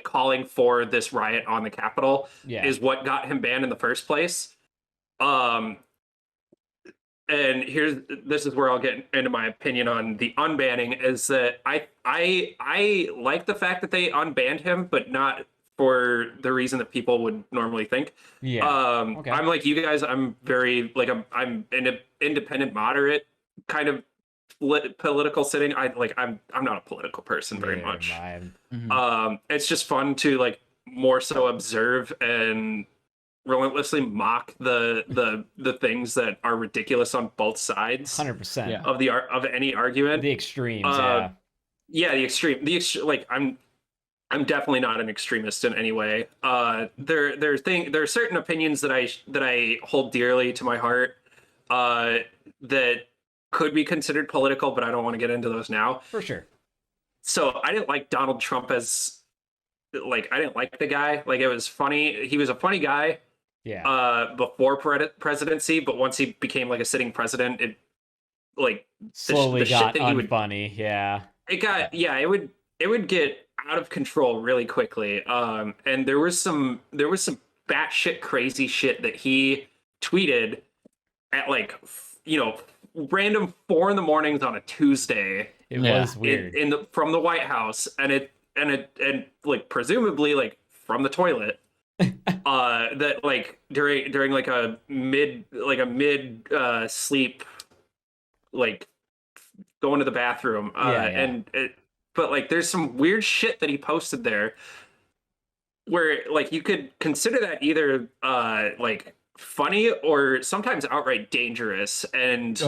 calling for this riot on the Capitol is what got him banned in the first place. And this is where I'll get into my opinion on the unbanning, is that I like the fact that they unbanned him, but not for the reason that people would normally think. Yeah. Okay. I'm like you guys. I'm very like I'm an independent, moderate kind of political sitting. I'm not a political person very much. It's just fun to like more so observe and relentlessly mock the things that are ridiculous on both sides 100%. of any argument. The extremes, yeah, the extreme. Like I'm definitely not an extremist in any way. There are certain opinions that I hold dearly to my heart that could be considered political, but I don't want to get into those now. For sure. So I didn't like Donald Trump as like I didn't like the guy. Like it was funny. He was a funny guy. Yeah. Before presidency, but once he became like a sitting president, it like slowly got unfunny. Yeah. It got it would get out of control really quickly. And there was some batshit crazy shit that he tweeted at like random 4 a.m. on a Tuesday. It was weird from the White House, and like presumably like from the toilet. That like during like a mid sleep, like going to the bathroom. But like there's some weird shit that he posted there where like you could consider that either like funny or sometimes outright dangerous. And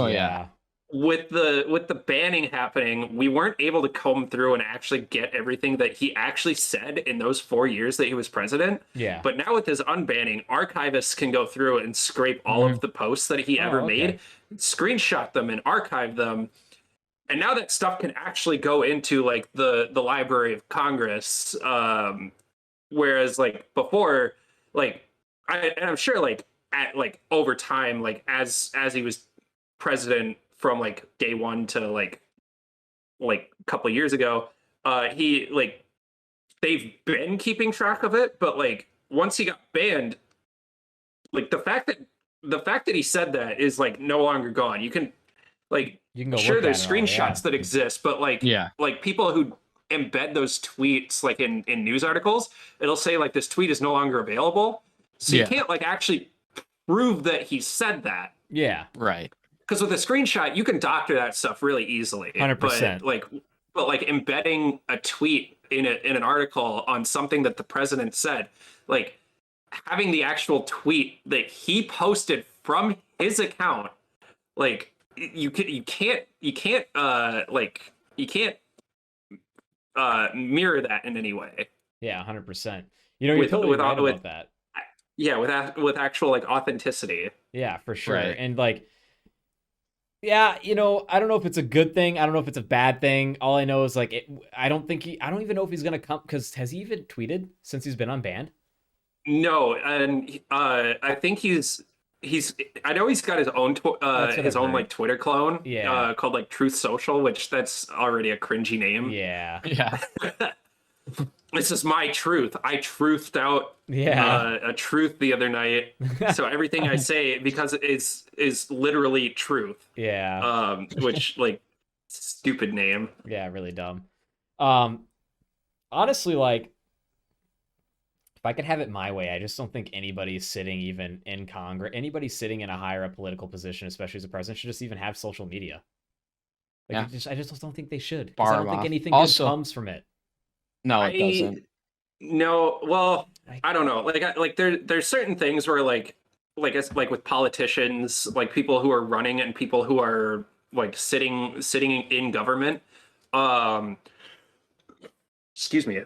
with the banning happening, we weren't able to comb through and actually get everything that he actually said in those 4 years that he was president. Yeah. But now with his unbanning, archivists can go through and scrape all of the posts that he ever made, screenshot them and archive them. And now that stuff can actually go into like the Library of Congress. Whereas like before, like I'm sure like at like over time, like as he was president from like day one to like a couple of years ago, he like they've been keeping track of it, but like once he got banned, like the fact that he said that is like no longer gone. You can go sure there's screenshots that exist, but like people who embed those tweets like in news articles, it'll say like this tweet is no longer available, so you can't like actually prove that he said that. Right. Because with a screenshot, you can doctor that stuff really easily. 100%. But like embedding a tweet in an article on something that the president said, like having the actual tweet that he posted from his account, like you can't mirror that in any way. Yeah, 100%. You're totally right about that. Yeah, with actual like authenticity. Yeah, for sure. Right. And like, yeah, I don't know if it's a good thing. I don't know if it's a bad thing. All I know is like, I don't even know if he's gonna come, because has he even tweeted since he's been unbanned? No, and I think I know he's got his own like Twitter clone, called like Truth Social, which that's already a cringy name. Yeah. This is my truth. I truthed out a truth the other night. So everything I say, because it is literally truth. Yeah. Which like stupid name. Yeah, really dumb. Honestly, like if I could have it my way, I just don't think anybody sitting even in Congress, anybody sitting in a higher up political position, especially as a president, should just even have social media. Like I just don't think they should. I don't think anything good comes from it. No, it doesn't. No, well, I don't know. Like there's certain things where like with politicians, like people who are running and people who are like sitting in government, excuse me,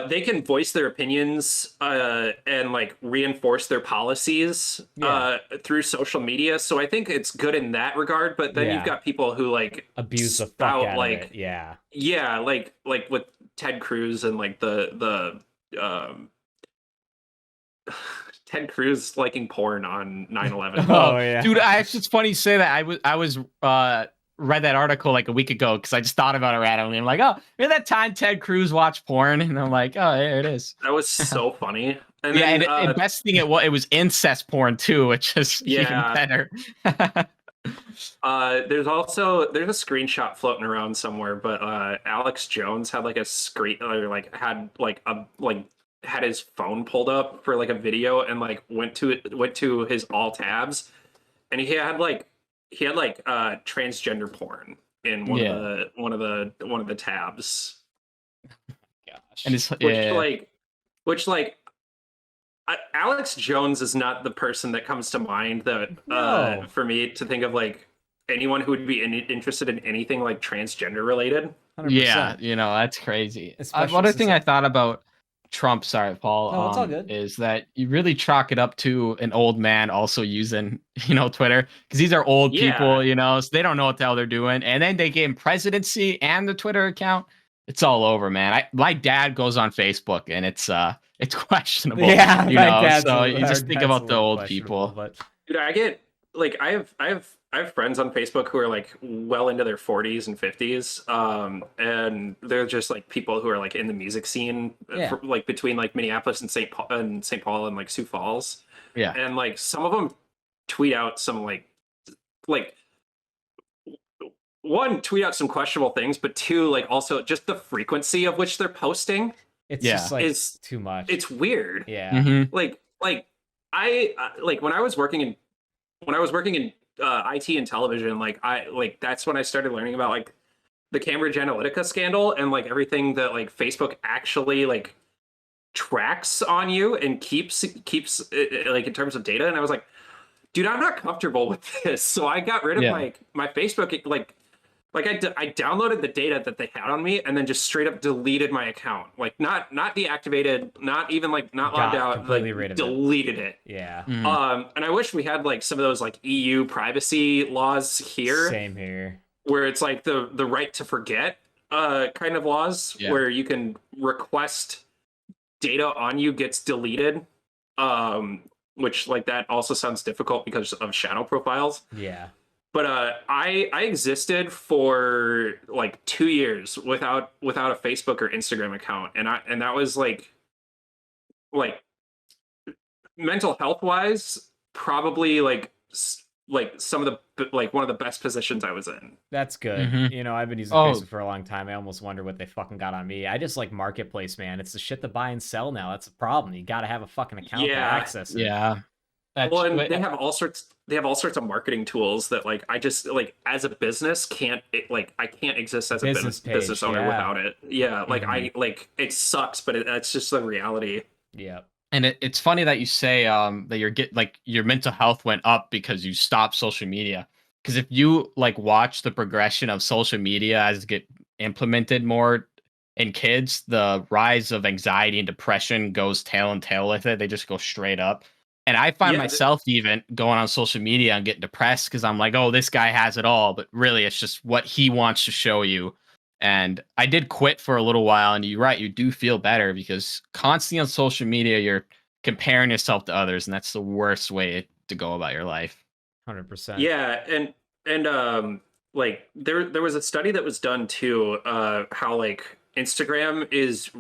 they can voice their opinions and like reinforce their policies through social media. So I think it's good in that regard. But then you've got people who like abuse the fuck out of it. Yeah, like with Ted Cruz and like the Ted Cruz liking porn on 9/11. Oh yeah, dude, it's funny you say that. I was read that article like a week ago because I just thought about it randomly. I'm like, oh, remember that time Ted Cruz watched porn? And I'm like, oh, there it is. That was so funny. And yeah, then, and best thing it was incest porn too, which is even better. There's a screenshot floating around somewhere, but Alex Jones had like a screen, or like had like a had his phone pulled up for like a video and like went to his all tabs, and he had like transgender porn in one of the tabs, Gosh. And it's which like Alex Jones is not the person that comes to mind that No. for me to think of like anyone who would be interested in anything like transgender related. 100%. yeah, that's crazy. Especially One other since thing I thought about Trump, sorry, Paul, No, it's all good. is that you really chalk it up to an old man also using, Twitter, because these are old people, Yeah. so they don't know what the hell they're doing. And then they gave him presidency and the Twitter account. It's all over, man. My dad goes on Facebook and it's questionable. Yeah, So you just think about the old people. But Dude, I get like I have friends on Facebook who are like well into their 40s and 50s, and they're just like people who are like in the music scene, like between like Minneapolis and St. Paul and like Sioux Falls, Yeah. and like some of them tweet out some like one, tweet out some questionable things, but two, like also just the frequency of which they're posting. it's just like It's too much. It's weird. Yeah. Mhm. Like I like when I was working in IT and television, like that's when I started learning about like the Cambridge Analytica scandal and like everything that like Facebook actually like tracks on you and keeps like in terms of data. And I was like, dude, I'm not comfortable with this. So I got rid of my Facebook I downloaded the data that they had on me and then just straight up deleted my account. Like not deactivated, not even like not logged out, completely like rid of deleted it. Yeah. Mhm. And I wish we had like some of those like EU privacy laws here, Same here. where it's like the right to forget kind of laws, where you can request data on you gets deleted. Which like that also sounds difficult because of shadow profiles. Yeah. But I existed for like 2 years without a Facebook or Instagram account, and that was like mental health wise, probably like some of the like one of the best positions I was in. That's good. Mhm. I've been using Oh. Facebook for a long time. I almost wonder what they fucking got on me. I just like marketplace, man. It's the shit to buy and sell now. That's the problem. You got to have a fucking account to access it. Yeah. Well, and they have all sorts of marketing tools that like I just like as a business I can't exist as a business owner without it. Yeah, like I like it sucks, but that's just the reality. Yeah. And it's funny that you say that your mental health went up because you stopped social media. Because if you like watch the progression of social media as it get implemented more in kids, the rise of anxiety and depression goes tail and tail with it. They just go straight up. And I find myself even going on social media and getting depressed because I'm like, oh, this guy has it all. But really, it's just what he wants to show you. And I did quit for a little while. And you're right, you do feel better because constantly on social media, you're comparing yourself to others. And that's the worst way to go about your life. 100%. Yeah. And like there was a study that was done too, how like Instagram is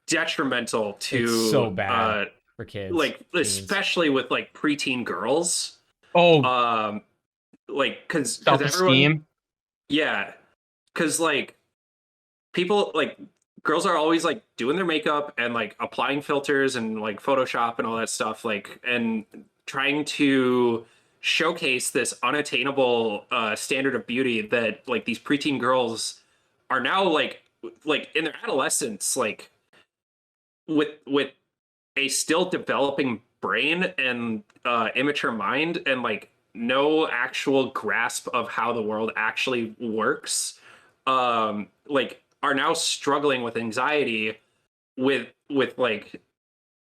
detrimental to It's so bad for kids, like teens. Especially with like preteen girls. Oh, like because self-esteem. Yeah, because like people like girls are always like doing their makeup and like applying filters and like Photoshop and all that stuff, like, and trying to showcase this unattainable standard of beauty that like these preteen girls are now like in their adolescence, like with a still developing brain and immature mind and like no actual grasp of how the world actually works, like are now struggling with anxiety with like,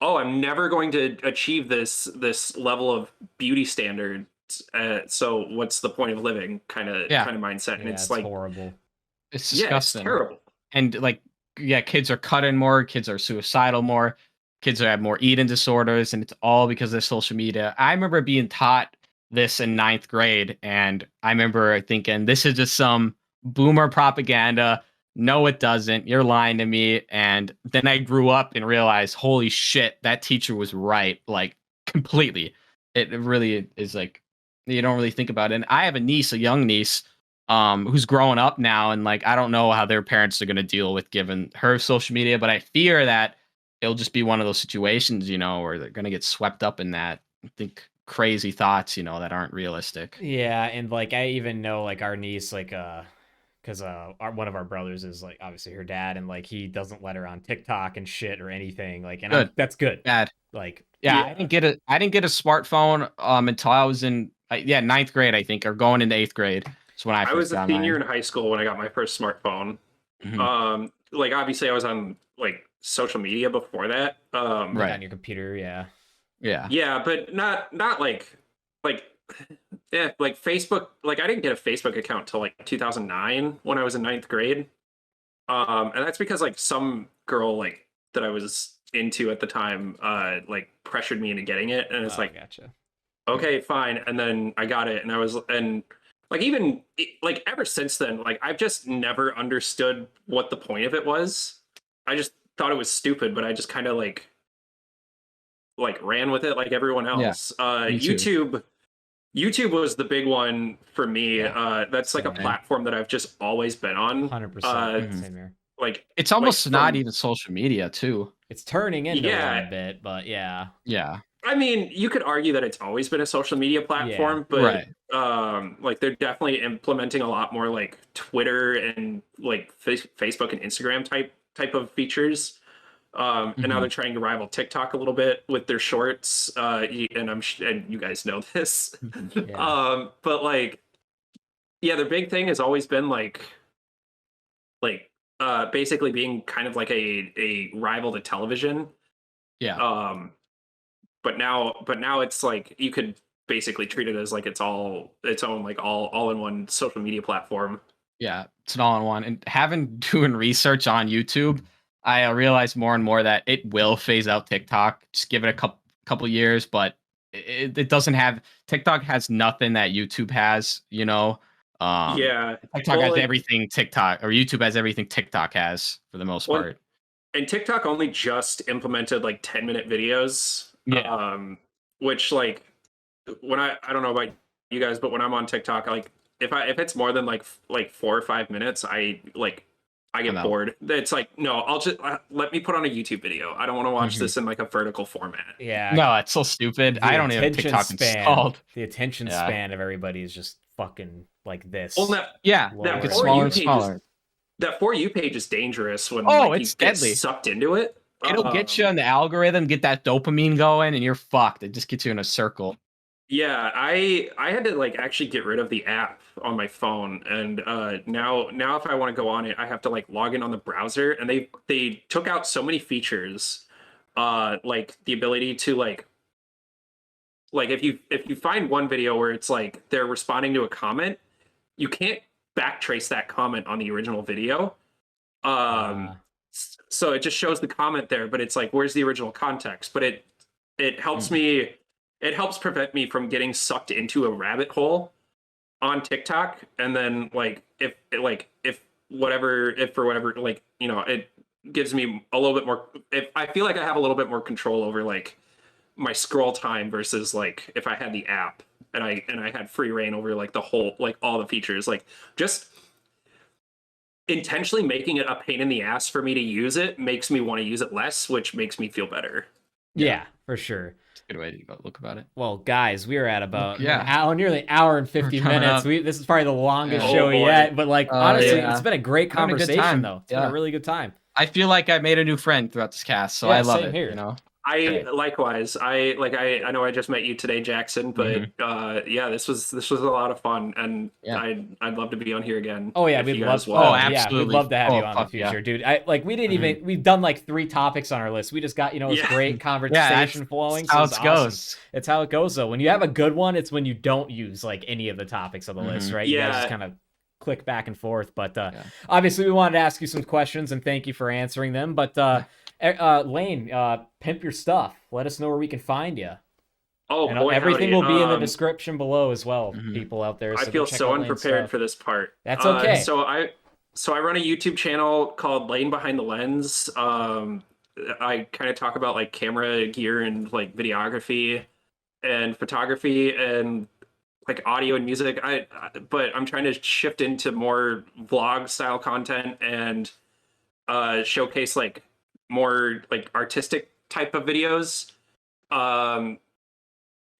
oh, I'm never going to achieve this level of beauty standards, so what's the point of living kind of mindset. And it's like horrible. It's disgusting. It's terrible. And like, yeah, kids are cutting more, kids are suicidal more, kids have more eating disorders, and it's all because of social media. I remember being taught this in 9th grade, and I remember thinking, this is just some boomer propaganda. No, it doesn't. You're lying to me. And then I grew up and realized, holy shit, that teacher was right. Like, completely. It really is like, you don't really think about it. And I have a niece, a young niece, who's growing up now, and like I don't know how their parents are going to deal with giving her social media, but I fear that it'll just be one of those situations, you know, where they're gonna get swept up in that. I think crazy thoughts, you know, that aren't realistic. Yeah, and like I even know like our niece, like because one of our brothers is like obviously her dad, and like he doesn't let her on TikTok and shit or anything. Like, and Good. that's good. Bad. Like, Yeah, Yeah. I didn't get a smartphone until I was in ninth grade, I think, or going into eighth grade. That's when I I first was a got senior in mine. high school when I got my first smartphone. Mhm. Like obviously I was on like social media before that. like Right. on your computer, yeah. Yeah. Yeah, but not like yeah, like Facebook. Like I didn't get a Facebook account till like 2009 when I was in ninth grade. And that's because like some girl like that I was into at the time, like pressured me into getting it, and it's Oh, like, gotcha. okay, fine. And then I got it, and I was, and like even like ever since then, like I've just never understood what the point of it was. I just thought it was stupid, but I just kind of like ran with it like everyone Yeah. else. Me too. YouTube was the big one for me. Yeah, That's like a same. platform that I've just always been on. 100%. Mhm. Same here. It's Like almost not from even social media too. It's turning into one a yeah, bit, but yeah. Yeah. I mean, you could argue that it's always been a social media Yeah. platform, but Right. like they're definitely implementing a lot more like Twitter and like Facebook and Instagram type of features. And now Mhm. they're trying to rival TikTok a little bit with their shorts. And and you guys know this. Yeah. But like, yeah, their big thing has always been like basically being kind of like a rival to television. Yeah. Um, but now it's like you could basically treat it as like it's all its own like all in one social media platform. Yeah, it's an all-in-one. And having doing research on YouTube, I realize more and more that it will phase out TikTok. Just give it a couple years, but it doesn't have TikTok has nothing that YouTube has, you know. Um Yeah. TikTok Well, has like everything TikTok or YouTube has everything TikTok has for the most one part. and TikTok only just implemented like 10-minute videos. Yeah. Which like when I don't know about you guys, but when I'm on TikTok, like if it's more than like 4 or 5 minutes, I I'm get out. bored. It's like no, I'll just let me put on a YouTube video. I don't want to watch Mhm. this in like a vertical format. Yeah. No, it's so stupid. I don't even have TikTok installed. The attention Yeah. span of everybody is just fucking like Well, this. Yeah, it that Lower gets for and smaller you and lower. page is smaller. that for you page is dangerous when Oh, like you it's get deadly. sucked into it. It'll get you on the algorithm, get that dopamine going, and you're fucked. It just gets you in a circle. Yeah, I had to like actually get rid of the app on my phone, and now if I want to go on it, I have to like log in on the browser, and they took out so many features, like the ability to like if you find one video where it's like they're responding to a comment, you can't backtrace that comment on the original video. Um, Uh, so it just shows the comment there, but it's like where's the original context? But it helps Mm. me it helps prevent me from getting sucked into a rabbit hole on TikTok, and then like if whatever if for whatever like it gives me a little bit more, if I feel like I have a little bit more control over like my scroll time versus like if I had the app and I had free reign over like the whole like all the features, like just intentionally making it a pain in the ass for me to use it makes me want to use it less, which makes me feel better. Yeah, yeah, for sure. it's a good way to look about it. Well, guys, we are at about an Yeah, hour, nearly an hour and we're 50 coming minutes. up. This is probably the longest Yeah. Oh show boy. yet. But like, honestly, Yeah. it's been a great Having a good conversation, time. though. It's been a Yeah. really good time. I feel like I made a new friend throughout this cast, so Yeah, I love same it. here. You know. I Right. likewise. I know I just met you today, Jackson, but Mhm. yeah, this was a lot of fun, and Yeah. I'd love to be on here again. Oh yeah, if we'd you love. guys Oh want. yeah, we'd absolutely. love to have you Oh, on in the fuck yeah. future, dude. We didn't Mhm. even. We've done like 3 topics on our list. We just got this Yeah. great Yeah, conversation flowing. that's So how it's it awesome. goes. It's how it goes though. When you have a good one, it's when you don't use like any of the topics on the list, Mhm. right? You guys just Yeah. kind of click back and forth. But Yeah. obviously, we wanted to ask you some questions and thank you for answering them. But Lane, pimp your stuff. Let us know where we can find you. Oh And boy, everything howdy. will be in the description below as well, Mhm. people out there. I So go feel check so out Lane's unprepared stuff. for this part. That's okay. So I run a YouTube channel called Lane Behind the Lens. I kind of talk about like camera gear and like videography and photography and like audio and music. But I'm trying to shift into more vlog style content and showcase like more like artistic type of videos.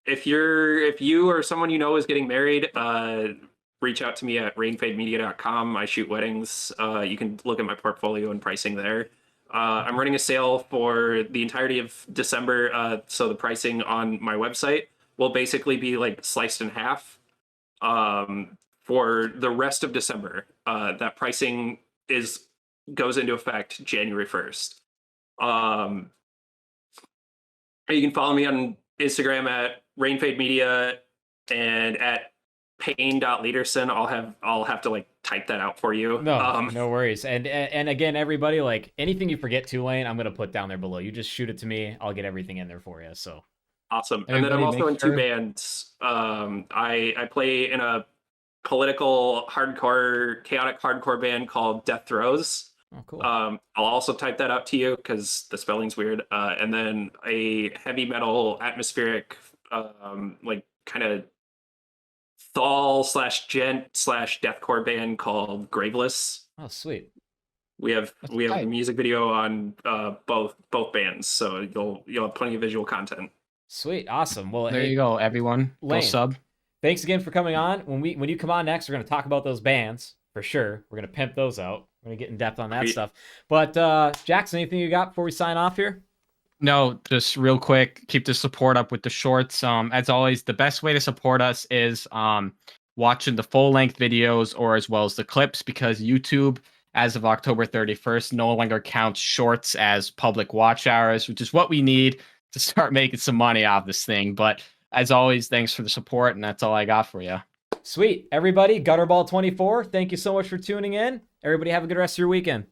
If you or someone you know is getting married, reach out to me at rainfademedia.com. I shoot weddings. You can look at my portfolio and pricing there. I'm running a sale for the entirety of December, so the pricing on my website will basically be like sliced in half for the rest of December. That pricing goes into effect January 1st. You can follow me on Instagram at Rainfade Media and at Payne.Leaderson. I'll have to like type that out for you. No worries. And again, everybody, like anything you forget to, Lane, I'm gonna put down there below. You just shoot it to me. I'll get everything in there for you. So awesome. And then I'm also in 2 bands. I play in a political hardcore, chaotic hardcore band called Death Throes. Oh, cool. I'll also type that out to you because the spelling's weird. And then a heavy metal atmospheric, like kind of Thal/gent/deathcore band called Graveless. Oh, sweet. We have a music video on both bands, so you'll have plenty of visual content. Sweet, awesome. Well, there you go, everyone. Lane, go sub. Thanks again for coming on. When you come on next, we're gonna talk about those bands for sure. We're gonna pimp those out. We're gonna get in depth on that stuff. But Jackson, anything you got before we sign off here? No, just real quick, keep the support up with the shorts. As always, the best way to support us is watching the full-length videos or as well as the clips, because YouTube, as of October 31st, no longer counts shorts as public watch hours, which is what we need to start making some money off this thing. But as always, thanks for the support, and that's all I got for you. Sweet. Everybody, Gutterball 24, thank you so much for tuning in. Everybody have a good rest of your weekend.